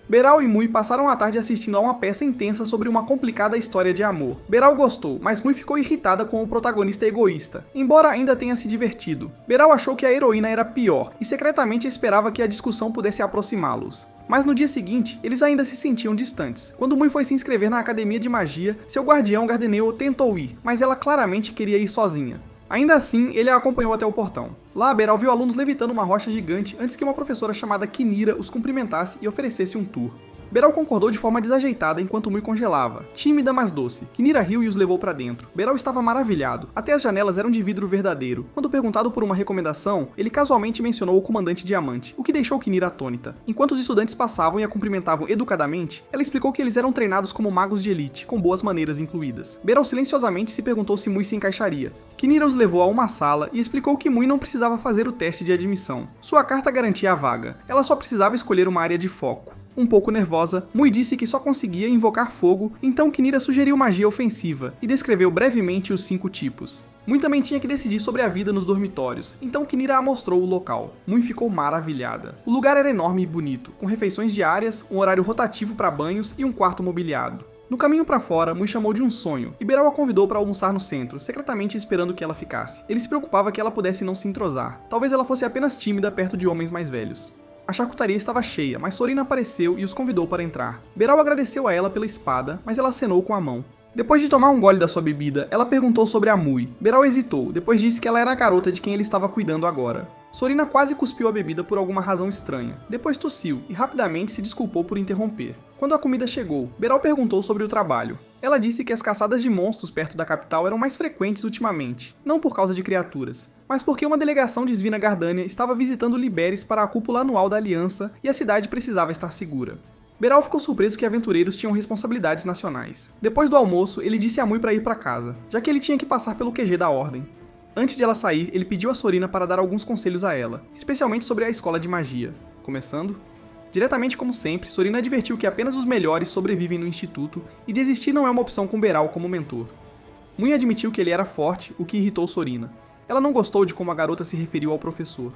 Beral e Mui passaram a tarde assistindo a uma peça intensa sobre uma complicada história de amor. Beral gostou, mas Mui ficou irritada com o protagonista egoísta, embora ainda tenha se divertido. Beral achou que a heroína era pior e secretamente esperava que a discussão pudesse aproximá-los. Mas no dia seguinte, eles ainda se sentiam distantes. Quando Mui foi se inscrever na academia de magia, seu guardião Gardeneo tentou ir, mas ela claramente queria ir sozinha. Ainda assim, ele a acompanhou até o portão. Lá, Beral viu alunos levitando uma rocha gigante antes que uma professora chamada Kinira os cumprimentasse e oferecesse um tour. Beral concordou de forma desajeitada enquanto Mui congelava, tímida mas doce. Kinira riu e os levou pra dentro. Beral estava maravilhado, até as janelas eram de vidro verdadeiro. Quando perguntado por uma recomendação, ele casualmente mencionou o comandante Diamante, o que deixou Kinira atônita. Enquanto os estudantes passavam e a cumprimentavam educadamente, ela explicou que eles eram treinados como magos de elite, com boas maneiras incluídas. Beral silenciosamente se perguntou se Mui se encaixaria. Kinira os levou a uma sala e explicou que Mui não precisava fazer o teste de admissão. Sua carta garantia a vaga, ela só precisava escolher uma área de foco. Um pouco nervosa, Mui disse que só conseguia invocar fogo, então Kinira sugeriu magia ofensiva e descreveu brevemente os 5 tipos. Mui também tinha que decidir sobre a vida nos dormitórios, então Kinira a mostrou o local. Mui ficou maravilhada. O lugar era enorme e bonito, com refeições diárias, um horário rotativo para banhos e um quarto mobiliado. No caminho para fora, Mui chamou de um sonho, e Beral a convidou para almoçar no centro, secretamente esperando que ela ficasse. Ele se preocupava que ela pudesse não se entrosar. Talvez ela fosse apenas tímida perto de homens mais velhos. A charcutaria estava cheia, mas Sorina apareceu e os convidou para entrar. Beral agradeceu a ela pela espada, mas ela acenou com a mão. Depois de tomar um gole da sua bebida, ela perguntou sobre a Mui. Beral hesitou, depois disse que ela era a garota de quem ele estava cuidando agora. Sorina quase cuspiu a bebida por alguma razão estranha. Depois tossiu e rapidamente se desculpou por interromper. Quando a comida chegou, Beral perguntou sobre o trabalho. Ela disse que as caçadas de monstros perto da capital eram mais frequentes ultimamente, não por causa de criaturas, mas porque uma delegação de Svina Gardania estava visitando Liberes para a cúpula anual da Aliança e a cidade precisava estar segura. Beral ficou surpreso que aventureiros tinham responsabilidades nacionais. Depois do almoço, ele disse a Mui para ir para casa, já que ele tinha que passar pelo QG da Ordem. Antes de ela sair, ele pediu a Sorina para dar alguns conselhos a ela, especialmente sobre a escola de magia. Começando... Diretamente como sempre, Sorina advertiu que apenas os melhores sobrevivem no instituto e desistir não é uma opção com Beral como mentor. Mui admitiu que ele era forte, o que irritou Sorina. Ela não gostou de como a garota se referiu ao professor.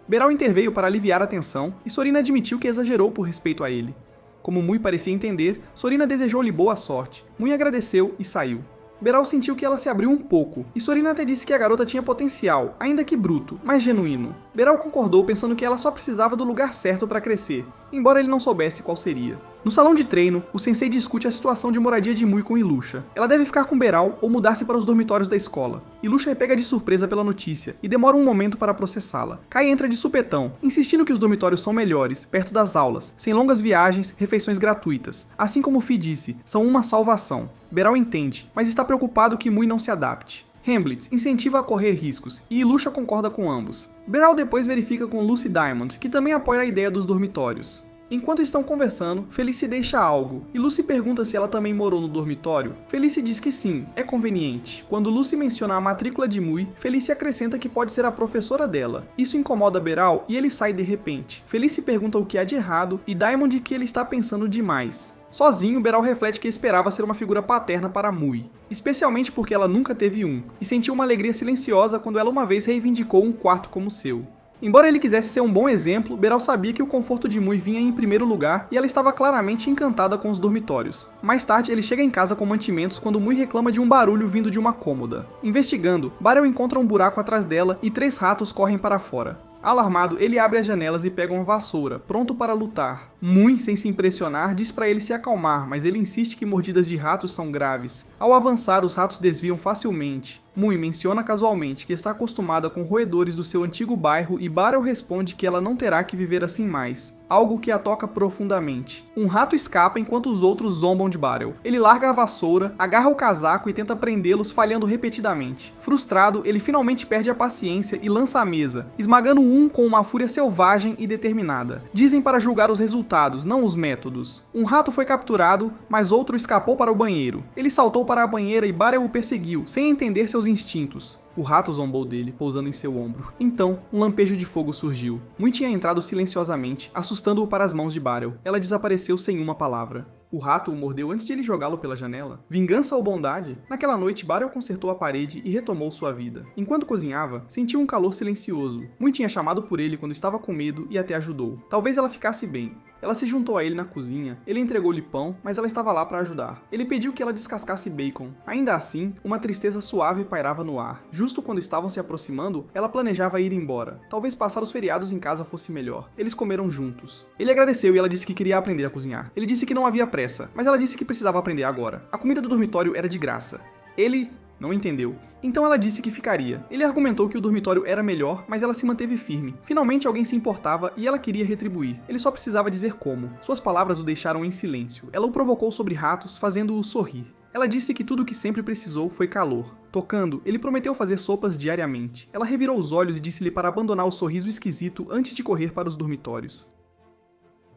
Beral interveio para aliviar a tensão e Sorina admitiu que exagerou por respeito a ele. Como Mui parecia entender, Sorina desejou-lhe boa sorte. Mui agradeceu e saiu. Beral sentiu que ela se abriu um pouco, e Sorina até disse que a garota tinha potencial, ainda que bruto, mas genuíno. Beral concordou pensando que ela só precisava do lugar certo para crescer, embora ele não soubesse qual seria. No salão de treino, o sensei discute a situação de moradia de Mui com Ilusha. Ela deve ficar com Beral ou mudar-se para os dormitórios da escola. Ilusha é pega de surpresa pela notícia e demora um momento para processá-la. Kai entra de supetão, insistindo que os dormitórios são melhores, perto das aulas, sem longas viagens, refeições gratuitas. Assim como Fi disse, são uma salvação. Beral entende, mas está preocupado que Mui não se adapte. Hamblitz incentiva a correr riscos, e Ilusha concorda com ambos. Beral depois verifica com Lucy Diamond, que também apoia a ideia dos dormitórios. Enquanto estão conversando, Felice deixa algo, e Lucy pergunta se ela também morou no dormitório. Felice diz que sim, é conveniente. Quando Lucy menciona a matrícula de Mui, Felice acrescenta que pode ser a professora dela. Isso incomoda Beral e ele sai de repente. Felice pergunta o que há de errado, e Diamond que ele está pensando demais. Sozinho, Beral reflete que esperava ser uma figura paterna para Mui, especialmente porque ela nunca teve um, e sentiu uma alegria silenciosa quando ela uma vez reivindicou um quarto como seu. Embora ele quisesse ser um bom exemplo, Beral sabia que o conforto de Mui vinha em primeiro lugar e ela estava claramente encantada com os dormitórios. Mais tarde, ele chega em casa com mantimentos quando Mui reclama de um barulho vindo de uma cômoda. Investigando, Beral encontra um buraco atrás dela e 3 ratos correm para fora. Alarmado, ele abre as janelas e pega uma vassoura, pronto para lutar. Mui, sem se impressionar, diz para ele se acalmar, mas ele insiste que mordidas de ratos são graves. Ao avançar, os ratos desviam facilmente. Mui menciona casualmente que está acostumada com roedores do seu antigo bairro e Beral responde que ela não terá que viver assim mais, algo que a toca profundamente. Um rato escapa enquanto os outros zombam de Beral. Ele larga a vassoura, agarra o casaco e tenta prendê-los, falhando repetidamente. Frustrado, ele finalmente perde a paciência e lança a mesa, esmagando um com uma fúria selvagem e determinada. Dizem para julgar os resultados, não os métodos. Um rato foi capturado, mas outro escapou para o banheiro. Ele saltou para a banheira e Beral o perseguiu, sem entender seus instintos. O rato zombou dele, pousando em seu ombro. Então, um lampejo de fogo surgiu. Mui tinha entrado silenciosamente, assustando-o para as mãos de Barel. Ela desapareceu sem uma palavra. O rato o mordeu antes de ele jogá-lo pela janela. Vingança ou bondade? Naquela noite, Barel consertou a parede e retomou sua vida. Enquanto cozinhava, sentiu um calor silencioso. Mui tinha chamado por ele quando estava com medo e até ajudou. Talvez ela ficasse bem. Ela se juntou a ele na cozinha, ele entregou-lhe pão, mas ela estava lá para ajudar. Ele pediu que ela descascasse bacon. Ainda assim, uma tristeza suave pairava no ar. Justo quando estavam se aproximando, ela planejava ir embora. Talvez passar os feriados em casa fosse melhor. Eles comeram juntos. Ele agradeceu e ela disse que queria aprender a cozinhar. Ele disse que não havia pressa, mas ela disse que precisava aprender agora. A comida do dormitório era de graça. Ele não entendeu. Então ela disse que ficaria. Ele argumentou que o dormitório era melhor, mas ela se manteve firme. Finalmente alguém se importava e ela queria retribuir. Ele só precisava dizer como. Suas palavras o deixaram em silêncio. Ela o provocou sobre ratos, fazendo-o sorrir. Ela disse que tudo o que sempre precisou foi calor. Tocando, ele prometeu fazer sopas diariamente. Ela revirou os olhos e disse-lhe para abandonar o sorriso esquisito antes de correr para os dormitórios.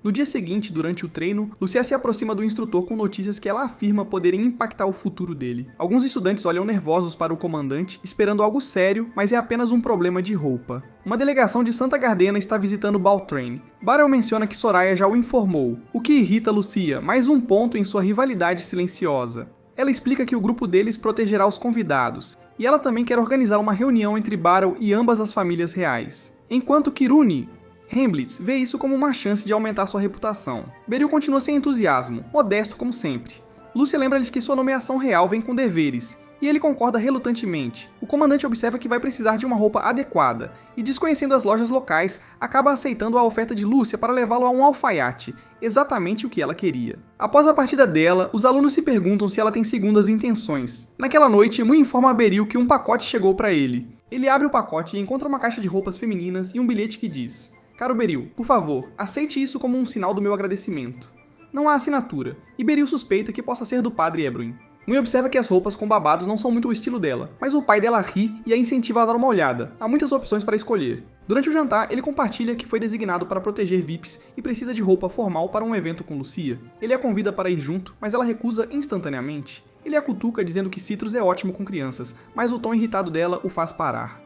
No dia seguinte, durante o treino, Lucia se aproxima do instrutor com notícias que ela afirma poderem impactar o futuro dele. Alguns estudantes olham nervosos para o comandante, esperando algo sério, mas é apenas um problema de roupa. Uma delegação de Santa Gardena está visitando Baltrain. Barel menciona que Soraya já o informou, o que irrita Lucia, mais um ponto em sua rivalidade silenciosa. Ela explica que o grupo deles protegerá os convidados, e ela também quer organizar uma reunião entre Barel e ambas as famílias reais. Enquanto Kiruni, Hemblitz vê isso como uma chance de aumentar sua reputação. Beryl continua sem entusiasmo, modesto como sempre. Lucia lembra-lhes que sua nomeação real vem com deveres, e ele concorda relutantemente. O comandante observa que vai precisar de uma roupa adequada, e desconhecendo as lojas locais, acaba aceitando a oferta de Lucia para levá-lo a um alfaiate, exatamente o que ela queria. Após a partida dela, os alunos se perguntam se ela tem segundas intenções. Naquela noite, Mui informa a Beryl que um pacote chegou para ele. Ele abre o pacote e encontra uma caixa de roupas femininas e um bilhete que diz: "Caro Beryl, por favor, aceite isso como um sinal do meu agradecimento." Não há assinatura, e Beryl suspeita que possa ser do padre Ebruin. Mui observa que as roupas com babados não são muito o estilo dela, mas o pai dela ri e a incentiva a dar uma olhada. Há muitas opções para escolher. Durante o jantar, ele compartilha que foi designado para proteger VIPs e precisa de roupa formal para um evento com Lucia. Ele a convida para ir junto, mas ela recusa instantaneamente. Ele a cutuca dizendo que Citrus é ótimo com crianças, mas o tom irritado dela o faz parar.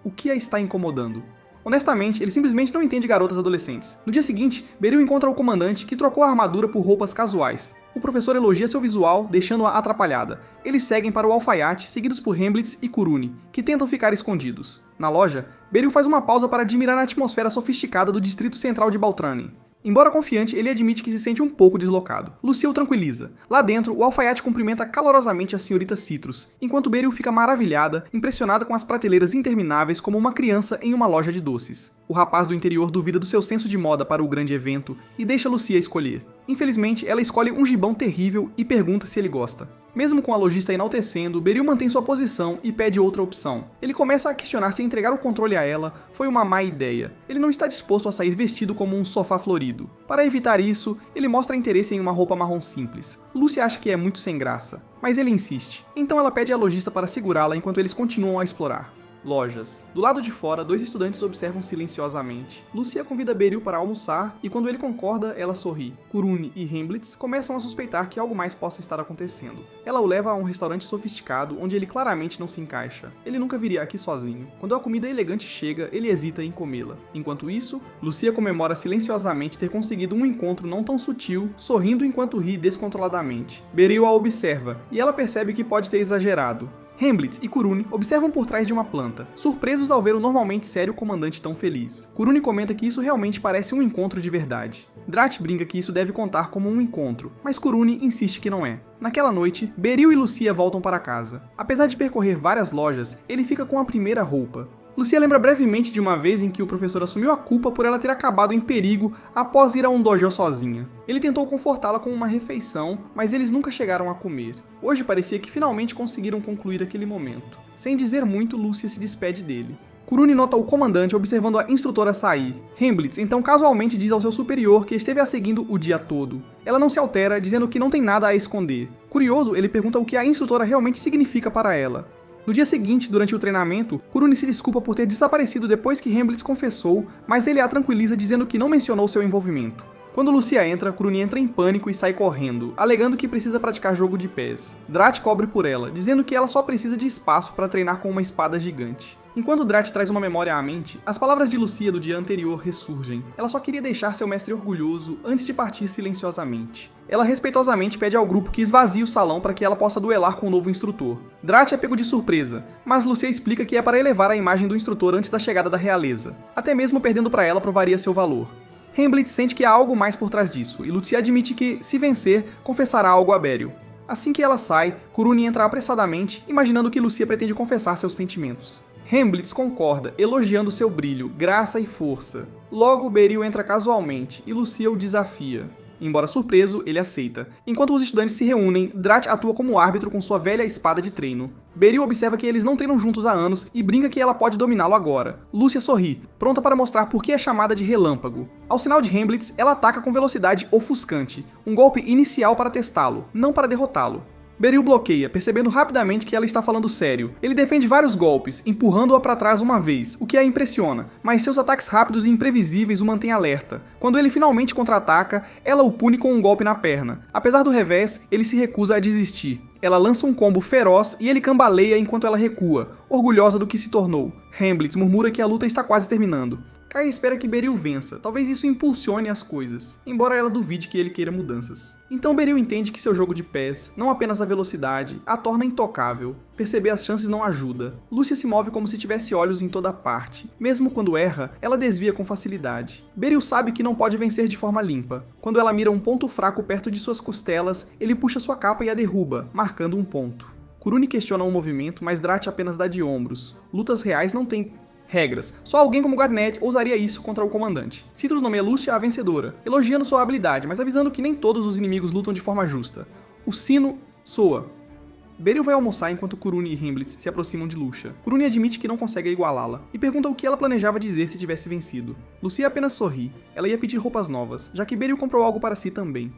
O que a está incomodando? Honestamente, ele simplesmente não entende garotas adolescentes. No dia seguinte, Beryl encontra o comandante, que trocou a armadura por roupas casuais. O professor elogia seu visual, deixando-a atrapalhada. Eles seguem para o alfaiate, seguidos por Hemblitz e Kuruni, que tentam ficar escondidos. Na loja, Beryl faz uma pausa para admirar a atmosfera sofisticada do distrito central de Baltrain. Embora confiante, ele admite que se sente um pouco deslocado. Lucia o tranquiliza. Lá dentro, o alfaiate cumprimenta calorosamente a senhorita Citrus, enquanto Beryl fica maravilhada, impressionada com as prateleiras intermináveis como uma criança em uma loja de doces. O rapaz do interior duvida do seu senso de moda para o grande evento e deixa Lucia escolher. Infelizmente, ela escolhe um gibão terrível e pergunta se ele gosta. Mesmo com a lojista enaltecendo, Beryl mantém sua posição e pede outra opção. Ele começa a questionar se entregar o controle a ela foi uma má ideia. Ele não está disposto a sair vestido como um sofá florido. Para evitar isso, ele mostra interesse em uma roupa marrom simples. Lucia acha que é muito sem graça, mas ele insiste. Então ela pede à lojista para segurá-la enquanto eles continuam a explorar. Lojas. Do lado de fora, dois estudantes observam silenciosamente. Lucia convida Beryl para almoçar e quando ele concorda, ela sorri. Kuruni e Hemblitz começam a suspeitar que algo mais possa estar acontecendo. Ela o leva a um restaurante sofisticado onde ele claramente não se encaixa. Ele nunca viria aqui sozinho. Quando a comida elegante chega, ele hesita em comê-la. Enquanto isso, Lucia comemora silenciosamente ter conseguido um encontro não tão sutil, sorrindo enquanto ri descontroladamente. Beryl a observa e ela percebe que pode ter exagerado. Hemblitz e Kuruni observam por trás de uma planta, surpresos ao ver o normalmente sério comandante tão feliz. Kuruni comenta que isso realmente parece um encontro de verdade. Drat brinca que isso deve contar como um encontro, mas Kuruni insiste que não é. Naquela noite, Beryl e Lucia voltam para casa. Apesar de percorrer várias lojas, ele fica com a primeira roupa. Lucia lembra brevemente de uma vez em que o professor assumiu a culpa por ela ter acabado em perigo após ir a um dojo sozinha. Ele tentou confortá-la com uma refeição, mas eles nunca chegaram a comer. Hoje parecia que finalmente conseguiram concluir aquele momento. Sem dizer muito, Lucia se despede dele. Kuruni nota o comandante observando a instrutora sair. Hemblitz então casualmente diz ao seu superior que esteve a seguindo o dia todo. Ela não se altera, dizendo que não tem nada a esconder. Curioso, ele pergunta o que a instrutora realmente significa para ela. No dia seguinte, durante o treinamento, Kuruni se desculpa por ter desaparecido depois que Hemblitz confessou, mas ele a tranquiliza dizendo que não mencionou seu envolvimento. Quando Lucia entra, Kuruni entra em pânico e sai correndo, alegando que precisa praticar jogo de pés. Drat cobre por ela, dizendo que ela só precisa de espaço para treinar com uma espada gigante. Enquanto Drat traz uma memória à mente, as palavras de Lucia do dia anterior ressurgem. Ela só queria deixar seu mestre orgulhoso antes de partir silenciosamente. Ela respeitosamente pede ao grupo que esvazie o salão para que ela possa duelar com o novo instrutor. Drat é pego de surpresa, mas Lucia explica que é para elevar a imagem do instrutor antes da chegada da realeza. Até mesmo perdendo para ela provaria seu valor. Hamlet sente que há algo mais por trás disso, e Lucia admite que, se vencer, confessará algo a Beryl. Assim que ela sai, Kuruni entra apressadamente, imaginando que Lucia pretende confessar seus sentimentos. Hamlet concorda, elogiando seu brilho, graça e força. Logo, Beryl entra casualmente, e Lucia o desafia. Embora surpreso, ele aceita. Enquanto os estudantes se reúnem, Drat atua como árbitro com sua velha espada de treino. Beryl observa que eles não treinam juntos há anos e brinca que ela pode dominá-lo agora. Lucia sorri, pronta para mostrar por que é chamada de relâmpago. Ao sinal de Hamlet, ela ataca com velocidade ofuscante, um golpe inicial para testá-lo, não para derrotá-lo. Beryl bloqueia, percebendo rapidamente que ela está falando sério. Ele defende vários golpes, empurrando-a para trás uma vez, o que a impressiona, mas seus ataques rápidos e imprevisíveis o mantêm alerta. Quando ele finalmente contra-ataca, ela o pune com um golpe na perna. Apesar do revés, ele se recusa a desistir. Ela lança um combo feroz e ele cambaleia enquanto ela recua, orgulhosa do que se tornou. Hamlet murmura que a luta está quase terminando. Kai espera que Beryl vença, talvez isso impulsione as coisas, embora ela duvide que ele queira mudanças. Então Beryl entende que seu jogo de pés, não apenas a velocidade, a torna intocável. Perceber as chances não ajuda. Lucia se move como se tivesse olhos em toda parte. Mesmo quando erra, ela desvia com facilidade. Beryl sabe que não pode vencer de forma limpa. Quando ela mira um ponto fraco perto de suas costelas, ele puxa sua capa e a derruba, marcando um ponto. Kuruni questiona o movimento, mas Drat apenas dá de ombros. Lutas reais não têm regras. Só alguém como Garnet ousaria isso contra o comandante. Citrus nomeia Lucia a vencedora, elogiando sua habilidade, mas avisando que nem todos os inimigos lutam de forma justa. O sino soa. Beryl vai almoçar enquanto Kuruni e Hamlet se aproximam de Lucia. Kuruni admite que não consegue igualá-la, e pergunta o que ela planejava dizer se tivesse vencido. Lucia apenas sorri. Ela ia pedir roupas novas, já que Beryl comprou algo para si também.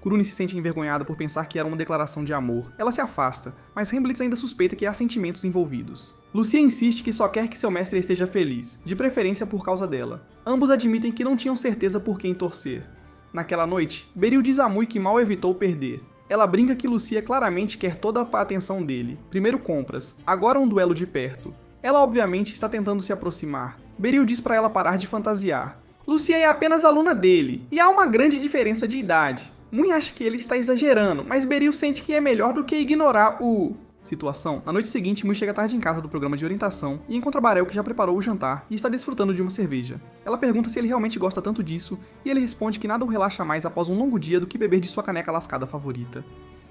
Kuruni se sente envergonhada por pensar que era uma declaração de amor. Ela se afasta, mas Hamlet ainda suspeita que há sentimentos envolvidos. Lucia insiste que só quer que seu mestre esteja feliz, de preferência por causa dela. Ambos admitem que não tinham certeza por quem torcer. Naquela noite, Beryl diz a Mui que mal evitou perder. Ela brinca que Lucia claramente quer toda a atenção dele. Primeiro compras, agora um duelo de perto. Ela obviamente está tentando se aproximar. Beryl diz para ela parar de fantasiar. Lucia é apenas aluna dele, e há uma grande diferença de idade. Mui acha que ele está exagerando, mas Beryl sente que é melhor do que ignorar situação. Na noite seguinte, Mui chega tarde em casa do programa de orientação e encontra Barel, que já preparou o jantar e está desfrutando de uma cerveja. Ela pergunta se ele realmente gosta tanto disso, e ele responde que nada o relaxa mais após um longo dia do que beber de sua caneca lascada favorita.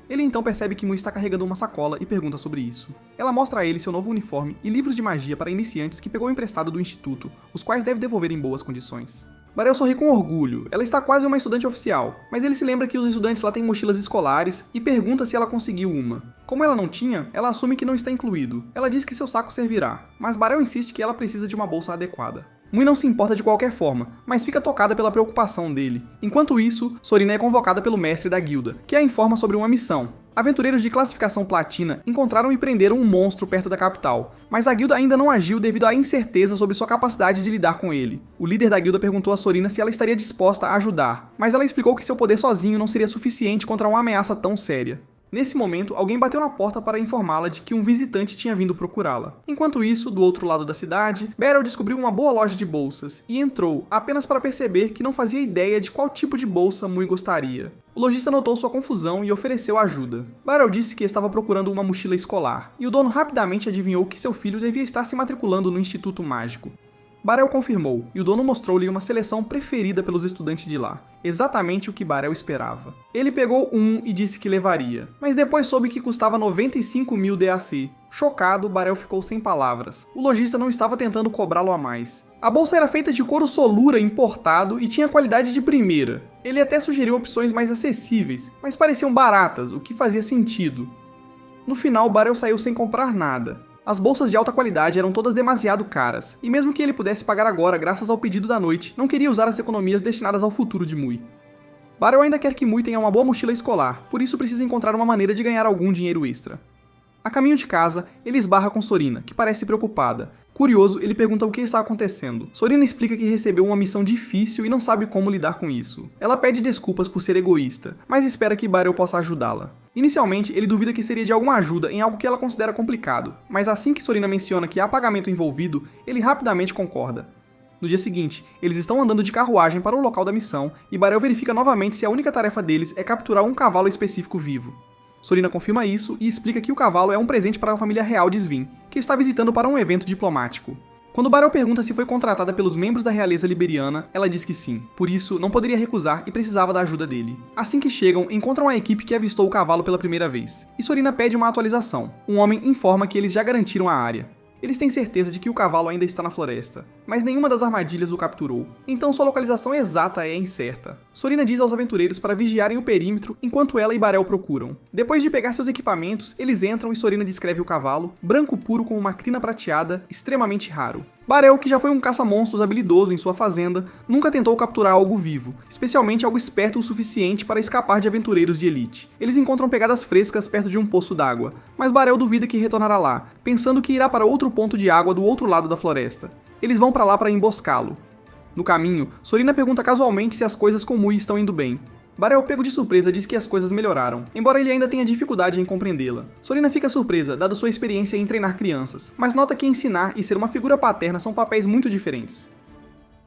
Ele então percebe que Mui está carregando uma sacola e pergunta sobre isso. Ela mostra a ele seu novo uniforme e livros de magia para iniciantes que pegou emprestado do instituto, os quais deve devolver em boas condições. Barel sorri com orgulho. Ela está quase uma estudante oficial, mas ele se lembra que os estudantes lá têm mochilas escolares e pergunta se ela conseguiu uma. Como ela não tinha, ela assume que não está incluído. Ela diz que seu saco servirá, mas Barel insiste que ela precisa de uma bolsa adequada. Mui não se importa de qualquer forma, mas fica tocada pela preocupação dele. Enquanto isso, Sorina é convocada pelo mestre da guilda, que a informa sobre uma missão. Aventureiros de classificação platina encontraram e prenderam um monstro perto da capital, mas a guilda ainda não agiu devido à incerteza sobre sua capacidade de lidar com ele. O líder da guilda perguntou a Sorina se ela estaria disposta a ajudar, mas ela explicou que seu poder sozinho não seria suficiente contra uma ameaça tão séria. Nesse momento, alguém bateu na porta para informá-la de que um visitante tinha vindo procurá-la. Enquanto isso, do outro lado da cidade, Beryl descobriu uma boa loja de bolsas e entrou, apenas para perceber que não fazia ideia de qual tipo de bolsa Mui gostaria. O lojista notou sua confusão e ofereceu ajuda. Beryl disse que estava procurando uma mochila escolar, e o dono rapidamente adivinhou que seu filho devia estar se matriculando no Instituto Mágico. Barel confirmou, e o dono mostrou-lhe uma seleção preferida pelos estudantes de lá. Exatamente o que Barel esperava. Ele pegou um e disse que levaria, mas depois soube que custava 95.000 DAC. Chocado, Barel ficou sem palavras. O lojista não estava tentando cobrá-lo a mais. A bolsa era feita de couro solura importado e tinha qualidade de primeira. Ele até sugeriu opções mais acessíveis, mas pareciam baratas, o que fazia sentido. No final, Barel saiu sem comprar nada. As bolsas de alta qualidade eram todas demasiado caras, e mesmo que ele pudesse pagar agora graças ao pedido da noite, não queria usar as economias destinadas ao futuro de Mui. Barel ainda quer que Mui tenha uma boa mochila escolar, por isso precisa encontrar uma maneira de ganhar algum dinheiro extra. A caminho de casa, ele esbarra com Sorina, que parece preocupada. Curioso, ele pergunta o que está acontecendo. Sorina explica que recebeu uma missão difícil e não sabe como lidar com isso. Ela pede desculpas por ser egoísta, mas espera que Barel possa ajudá-la. Inicialmente, ele duvida que seria de alguma ajuda em algo que ela considera complicado, mas assim que Sorina menciona que há pagamento envolvido, ele rapidamente concorda. No dia seguinte, eles estão andando de carruagem para o local da missão e Barel verifica novamente se a única tarefa deles é capturar um cavalo específico vivo. Sorina confirma isso e explica que o cavalo é um presente para a família real de Svin, que está visitando para um evento diplomático. Quando Barel pergunta se foi contratada pelos membros da realeza liberiana, ela diz que sim, por isso não poderia recusar e precisava da ajuda dele. Assim que chegam, encontram a equipe que avistou o cavalo pela primeira vez, e Sorina pede uma atualização. Um homem informa que eles já garantiram a área. Eles têm certeza de que o cavalo ainda está na floresta, mas nenhuma das armadilhas o capturou, então sua localização exata é incerta. Sorina diz aos aventureiros para vigiarem o perímetro enquanto ela e Barel procuram. Depois de pegar seus equipamentos, eles entram e Sorina descreve o cavalo, branco puro com uma crina prateada, extremamente raro. Barel, que já foi um caça-monstros habilidoso em sua fazenda, nunca tentou capturar algo vivo, especialmente algo esperto o suficiente para escapar de aventureiros de elite. Eles encontram pegadas frescas perto de um poço d'água, mas Barel duvida que retornará lá, pensando que irá para outro ponto de água do outro lado da floresta. Eles vão para lá para emboscá-lo. No caminho, Sorina pergunta casualmente se as coisas com Mui estão indo bem. Barel, pego de surpresa, diz que as coisas melhoraram, embora ele ainda tenha dificuldade em compreendê-la. Sorina fica surpresa, dada sua experiência em treinar crianças, mas nota que ensinar e ser uma figura paterna são papéis muito diferentes.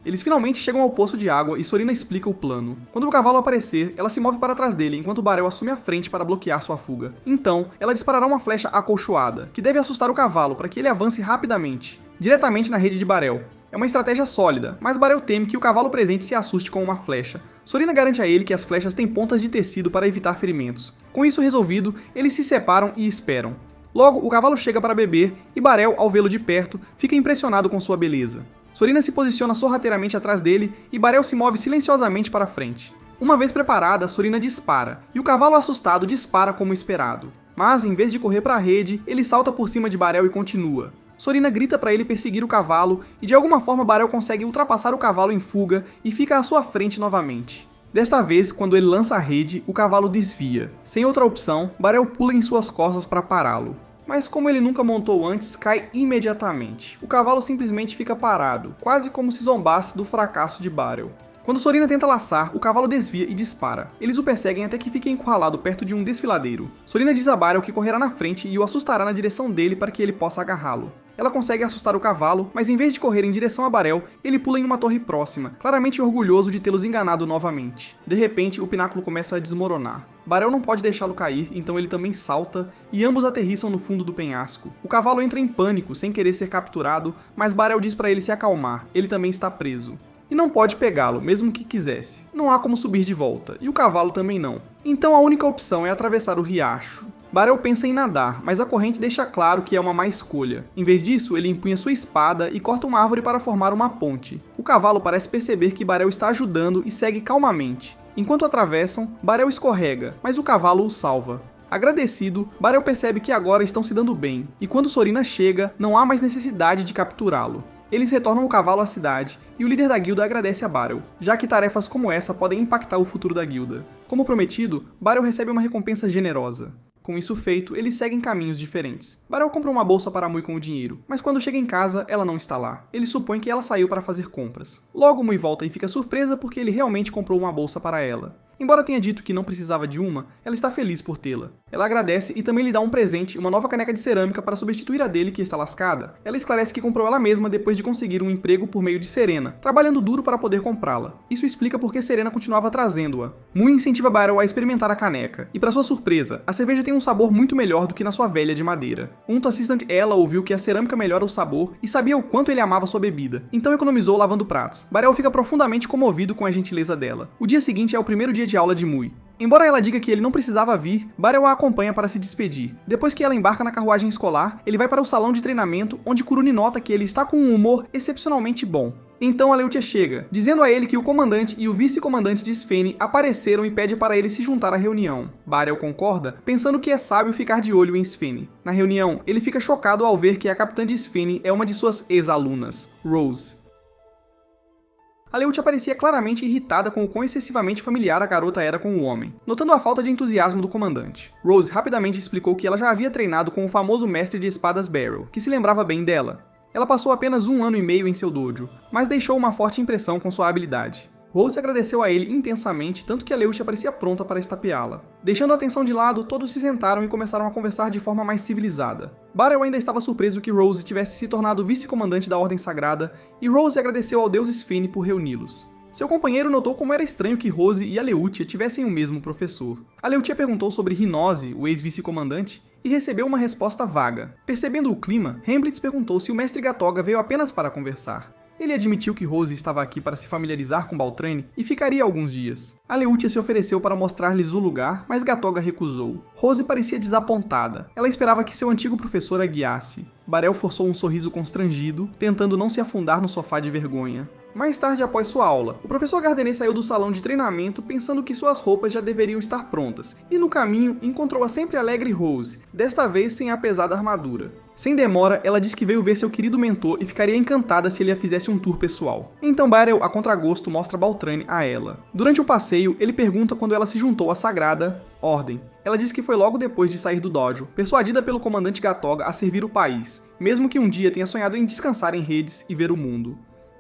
Eles finalmente chegam ao poço de água e Sorina explica o plano. Quando o cavalo aparecer, ela se move para trás dele, enquanto Barel assume a frente para bloquear sua fuga. Então, ela disparará uma flecha acolchoada, que deve assustar o cavalo para que ele avance rapidamente, diretamente na rede de Barel. É uma estratégia sólida, mas Barel teme que o cavalo presente se assuste com uma flecha. Sorina garante a ele que as flechas têm pontas de tecido para evitar ferimentos. Com isso resolvido, eles se separam e esperam. Logo, o cavalo chega para beber e Barel, ao vê-lo de perto, fica impressionado com sua beleza. Sorina se posiciona sorrateiramente atrás dele e Barel se move silenciosamente para frente. Uma vez preparada, Sorina dispara, e o cavalo assustado dispara como esperado. Mas, em vez de correr para a rede, ele salta por cima de Barel e continua. Sorina grita para ele perseguir o cavalo e de alguma forma Barel consegue ultrapassar o cavalo em fuga e fica à sua frente novamente. Desta vez, quando ele lança a rede, o cavalo desvia. Sem outra opção, Barel pula em suas costas para pará-lo. Mas como ele nunca montou antes, cai imediatamente. O cavalo simplesmente fica parado, quase como se zombasse do fracasso de Barel. Quando Sorina tenta laçar, o cavalo desvia e dispara. Eles o perseguem até que fica encurralado perto de um desfiladeiro. Sorina diz a Barel que correrá na frente e o assustará na direção dele para que ele possa agarrá-lo. Ela consegue assustar o cavalo, mas em vez de correr em direção a Barel, ele pula em uma torre próxima, claramente orgulhoso de tê-los enganado novamente. De repente, o pináculo começa a desmoronar. Barel não pode deixá-lo cair, então ele também salta, e ambos aterrissam no fundo do penhasco. O cavalo entra em pânico, sem querer ser capturado, mas Barel diz para ele se acalmar, ele também está preso. E não pode pegá-lo, mesmo que quisesse. Não há como subir de volta, e o cavalo também não. Então a única opção é atravessar o riacho. Barel pensa em nadar, mas a corrente deixa claro que é uma má escolha. Em vez disso, ele empunha sua espada e corta uma árvore para formar uma ponte. O cavalo parece perceber que Barel está ajudando e segue calmamente. Enquanto atravessam, Barel escorrega, mas o cavalo o salva. Agradecido, Barel percebe que agora estão se dando bem, e quando Sorina chega, não há mais necessidade de capturá-lo. Eles retornam o cavalo à cidade, e o líder da guilda agradece a Barel, já que tarefas como essa podem impactar o futuro da guilda. Como prometido, Barel recebe uma recompensa generosa. Com isso feito, eles seguem caminhos diferentes. Barel compra uma bolsa para Mui com o dinheiro, mas quando chega em casa, ela não está lá. Ele supõe que ela saiu para fazer compras. Logo, Mui volta e fica surpresa porque ele realmente comprou uma bolsa para ela. Embora tenha dito que não precisava de uma, ela está feliz por tê-la. Ela agradece e também lhe dá um presente, uma nova caneca de cerâmica para substituir a dele que está lascada. Ela esclarece que comprou ela mesma depois de conseguir um emprego por meio de Serena, trabalhando duro para poder comprá-la. Isso explica porque Serena continuava trazendo-a. Mui incentiva Barel a experimentar a caneca, e para sua surpresa, a cerveja tem um sabor muito melhor do que na sua velha de madeira. Assistant ela ouviu que a cerâmica melhora o sabor e sabia o quanto ele amava sua bebida, então economizou lavando pratos. Barel fica profundamente comovido com a gentileza dela. O dia seguinte é o primeiro dia de aula de Mui. Embora ela diga que ele não precisava vir, Barel a acompanha para se despedir. Depois que ela embarca na carruagem escolar, ele vai para o salão de treinamento, onde Kuruni nota que ele está com um humor excepcionalmente bom. Então Aleutia chega, dizendo a ele que o comandante e o vice-comandante de Sphene apareceram e pede para ele se juntar à reunião. Barel concorda, pensando que é sábio ficar de olho em Sphene. Na reunião, ele fica chocado ao ver que a capitã de Sphene é uma de suas ex-alunas, Rose. Aleutia parecia claramente irritada com o quão excessivamente familiar a garota era com o homem, notando a falta de entusiasmo do comandante. Rose rapidamente explicou que ela já havia treinado com o famoso mestre de espadas Barrow, que se lembrava bem dela. Ela passou apenas 1 ano e meio em seu dojo, mas deixou uma forte impressão com sua habilidade. Rose agradeceu a ele intensamente, tanto que Aleutia parecia pronta para estapeá-la. Deixando a atenção de lado, todos se sentaram e começaram a conversar de forma mais civilizada. Barel ainda estava surpreso que Rose tivesse se tornado vice-comandante da Ordem Sagrada, e Rose agradeceu ao deus Sphene por reuni-los. Seu companheiro notou como era estranho que Rose e Aleutia tivessem o mesmo professor. Aleutia perguntou sobre Rinose, o ex-vice-comandante, e recebeu uma resposta vaga. Percebendo o clima, Hemblitz perguntou se o mestre Gatoga veio apenas para conversar. Ele admitiu que Rose estava aqui para se familiarizar com Baltrane e ficaria alguns dias. Aleutia se ofereceu para mostrar-lhes o lugar, mas Gatoga recusou. Rose parecia desapontada. Ela esperava que seu antigo professor a guiasse. Barel forçou um sorriso constrangido, tentando não se afundar no sofá de vergonha. Mais tarde, após sua aula, o professor Gardener saiu do salão de treinamento pensando que suas roupas já deveriam estar prontas, e no caminho encontrou a sempre alegre Rose, desta vez sem a pesada armadura. Sem demora, ela disse que veio ver seu querido mentor e ficaria encantada se ele a fizesse um tour pessoal. Então Barel, a contragosto, mostra Baltrane a ela. Durante o passeio, ele pergunta quando ela se juntou à Sagrada Ordem. Ela diz que foi logo depois de sair do dojo, persuadida pelo comandante Gatoga a servir o país, mesmo que um dia tenha sonhado em descansar em redes e ver o mundo.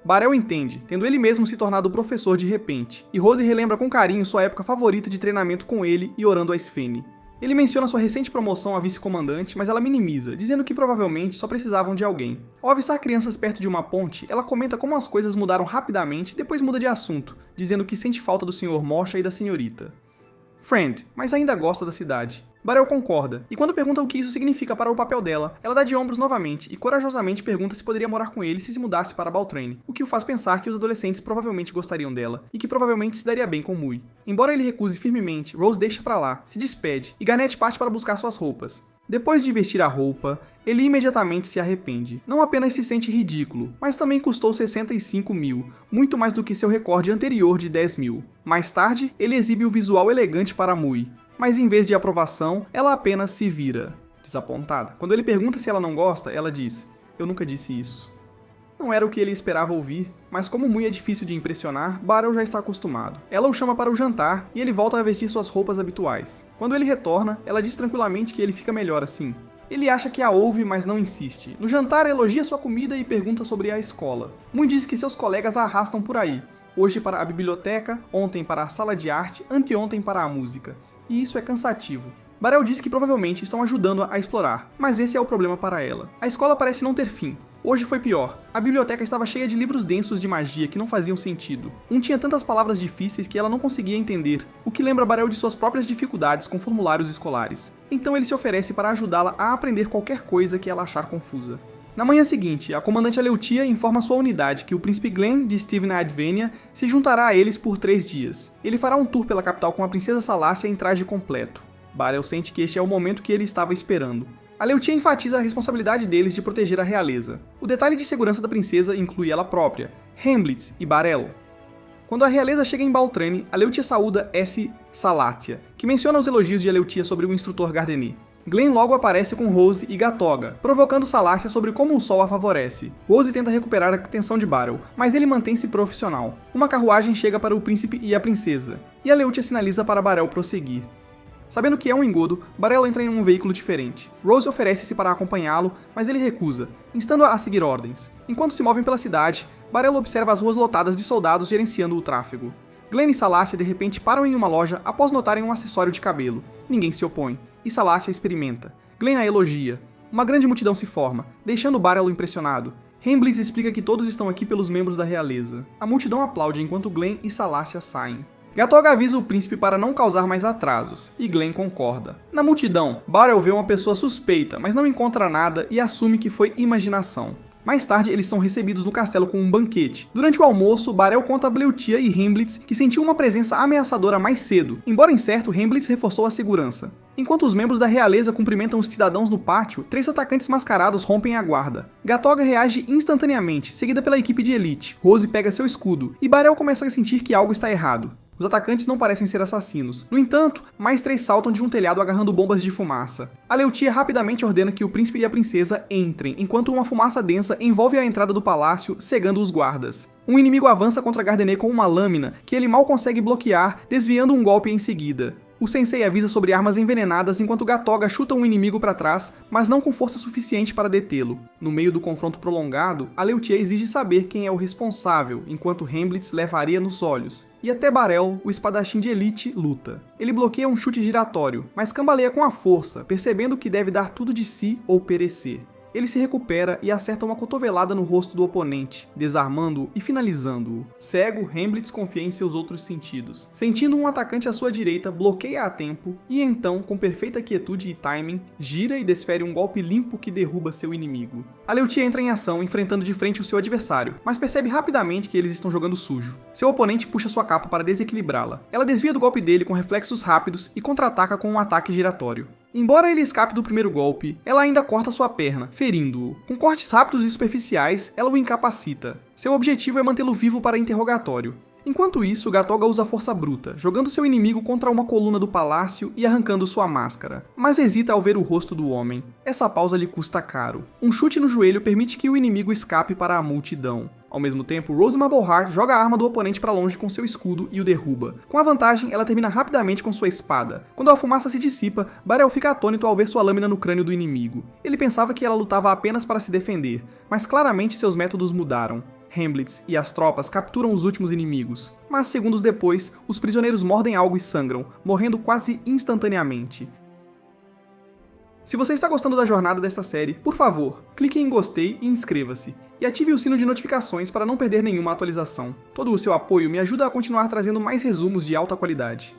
Barel entende, tendo ele mesmo se tornado professor de repente, e Rose relembra com carinho sua época favorita de treinamento com ele e orando a Sphene. Ele menciona sua recente promoção a vice-comandante, mas ela minimiza, dizendo que provavelmente só precisavam de alguém. Ao avistar crianças perto de uma ponte, ela comenta como as coisas mudaram rapidamente e depois muda de assunto, dizendo que sente falta do Sr. Mosha e da senhorita. Friend, mas ainda gosta da cidade. Barel concorda, e quando pergunta o que isso significa para o papel dela, ela dá de ombros novamente e corajosamente pergunta se poderia morar com ele se mudasse para Baltrane, o que o faz pensar que os adolescentes provavelmente gostariam dela, e que provavelmente se daria bem com Mui. Embora ele recuse firmemente, Rose deixa pra lá, se despede, e Garnet parte para buscar suas roupas. Depois de vestir a roupa, ele imediatamente se arrepende. Não apenas se sente ridículo, mas também custou 65 mil, muito mais do que seu recorde anterior de 10 mil. Mais tarde, ele exibe o visual elegante para Mui, mas em vez de aprovação, ela apenas se vira, desapontada. Quando ele pergunta se ela não gosta, ela diz: "Eu nunca disse isso." Não era o que ele esperava ouvir, mas como Mui é difícil de impressionar, Barel já está acostumado. Ela o chama para o jantar e ele volta a vestir suas roupas habituais. Quando ele retorna, ela diz tranquilamente que ele fica melhor assim. Ele acha que a ouve, mas não insiste. No jantar, elogia sua comida e pergunta sobre a escola. Mui diz que seus colegas a arrastam por aí. Hoje para a biblioteca, ontem para a sala de arte, anteontem para a música. E isso é cansativo. Barel diz que provavelmente estão ajudando-a a explorar, mas esse é o problema para ela. A escola parece não ter fim. Hoje foi pior. A biblioteca estava cheia de livros densos de magia que não faziam sentido. Um tinha tantas palavras difíceis que ela não conseguia entender, o que lembra Barel de suas próprias dificuldades com formulários escolares. Então ele se oferece para ajudá-la a aprender qualquer coisa que ela achar confusa. Na manhã seguinte, a comandante Aleutia informa sua unidade que o príncipe Glenn de Steven Advenia se juntará a eles por 3 dias. Ele fará um tour pela capital com a princesa Salácia em traje completo. Barel sente que este é o momento que ele estava esperando. Aleutia enfatiza a responsabilidade deles de proteger a realeza. O detalhe de segurança da princesa inclui ela própria, Hemblitz e Barel. Quando a realeza chega em Baltrane, Aleutia saúda S. Salácia, que menciona os elogios de Aleutia sobre o instrutor Gardener. Glenn logo aparece com Rose e Gatoga, provocando Salácia sobre como o sol a favorece. Rose tenta recuperar a atenção de Barel, mas ele mantém-se profissional. Uma carruagem chega para o príncipe e a princesa, e Aleutia sinaliza para Barel prosseguir. Sabendo que é um engodo, Barel entra em um veículo diferente. Rose oferece-se para acompanhá-lo, mas ele recusa, instando-a a seguir ordens. Enquanto se movem pela cidade, Barel observa as ruas lotadas de soldados gerenciando o tráfego. Glenn e Salácia de repente param em uma loja após notarem um acessório de cabelo. Ninguém se opõe, e Salácia experimenta. Glenn a elogia. Uma grande multidão se forma, deixando Barel impressionado. Hemblitz explica que todos estão aqui pelos membros da realeza. A multidão aplaude enquanto Glenn e Salácia saem. Gatoga avisa o príncipe para não causar mais atrasos, e Glenn concorda. Na multidão, Barel vê uma pessoa suspeita, mas não encontra nada e assume que foi imaginação. Mais tarde, eles são recebidos no castelo com um banquete. Durante o almoço, Barel conta a Bleutia e Hemblitz que sentiu uma presença ameaçadora mais cedo. Embora incerto, Hemblitz reforçou a segurança. Enquanto os membros da realeza cumprimentam os cidadãos no pátio, 3 atacantes mascarados rompem a guarda. Gatoga reage instantaneamente, seguida pela equipe de elite. Rose pega seu escudo, e Barel começa a sentir que algo está errado. Os atacantes não parecem ser assassinos. No entanto, mais 3 saltam de um telhado agarrando bombas de fumaça. Aleutia rapidamente ordena que o príncipe e a princesa entrem, enquanto uma fumaça densa envolve a entrada do palácio, cegando os guardas. Um inimigo avança contra Gardener com uma lâmina, que ele mal consegue bloquear, desviando um golpe em seguida. O sensei avisa sobre armas envenenadas enquanto Gatoga chuta um inimigo para trás, mas não com força suficiente para detê-lo. No meio do confronto prolongado, Aleutier exige saber quem é o responsável, enquanto Helmblitz leva areia nos olhos. E até Barel, o espadachim de elite, luta. Ele bloqueia um chute giratório, mas cambaleia com a força, percebendo que deve dar tudo de si ou perecer. Ele se recupera e acerta uma cotovelada no rosto do oponente, desarmando-o e finalizando-o. Cego, Helmblitz confia em seus outros sentidos. Sentindo um atacante à sua direita, bloqueia a tempo e então, com perfeita quietude e timing, gira e desfere um golpe limpo que derruba seu inimigo. Aleutier entra em ação, enfrentando de frente o seu adversário, mas percebe rapidamente que eles estão jogando sujo. Seu oponente puxa sua capa para desequilibrá-la. Ela desvia do golpe dele com reflexos rápidos e contra-ataca com um ataque giratório. Embora ele escape do primeiro golpe, ela ainda corta sua perna, ferindo-o. Com cortes rápidos e superficiais, ela o incapacita. Seu objetivo é mantê-lo vivo para interrogatório. Enquanto isso, Gatoga usa força bruta, jogando seu inimigo contra uma coluna do palácio e arrancando sua máscara. Mas hesita ao ver o rosto do homem. Essa pausa lhe custa caro. Um chute no joelho permite que o inimigo escape para a multidão. Ao mesmo tempo, Rose Mableheart joga a arma do oponente para longe com seu escudo e o derruba. Com a vantagem, ela termina rapidamente com sua espada. Quando a fumaça se dissipa, Barel fica atônito ao ver sua lâmina no crânio do inimigo. Ele pensava que ela lutava apenas para se defender, mas claramente seus métodos mudaram. Helmblitz e as tropas capturam os últimos inimigos, mas segundos depois, os prisioneiros mordem algo e sangram, morrendo quase instantaneamente. Se você está gostando da jornada desta série, por favor, clique em gostei e inscreva-se. E ative o sino de notificações para não perder nenhuma atualização. Todo o seu apoio me ajuda a continuar trazendo mais resumos de alta qualidade.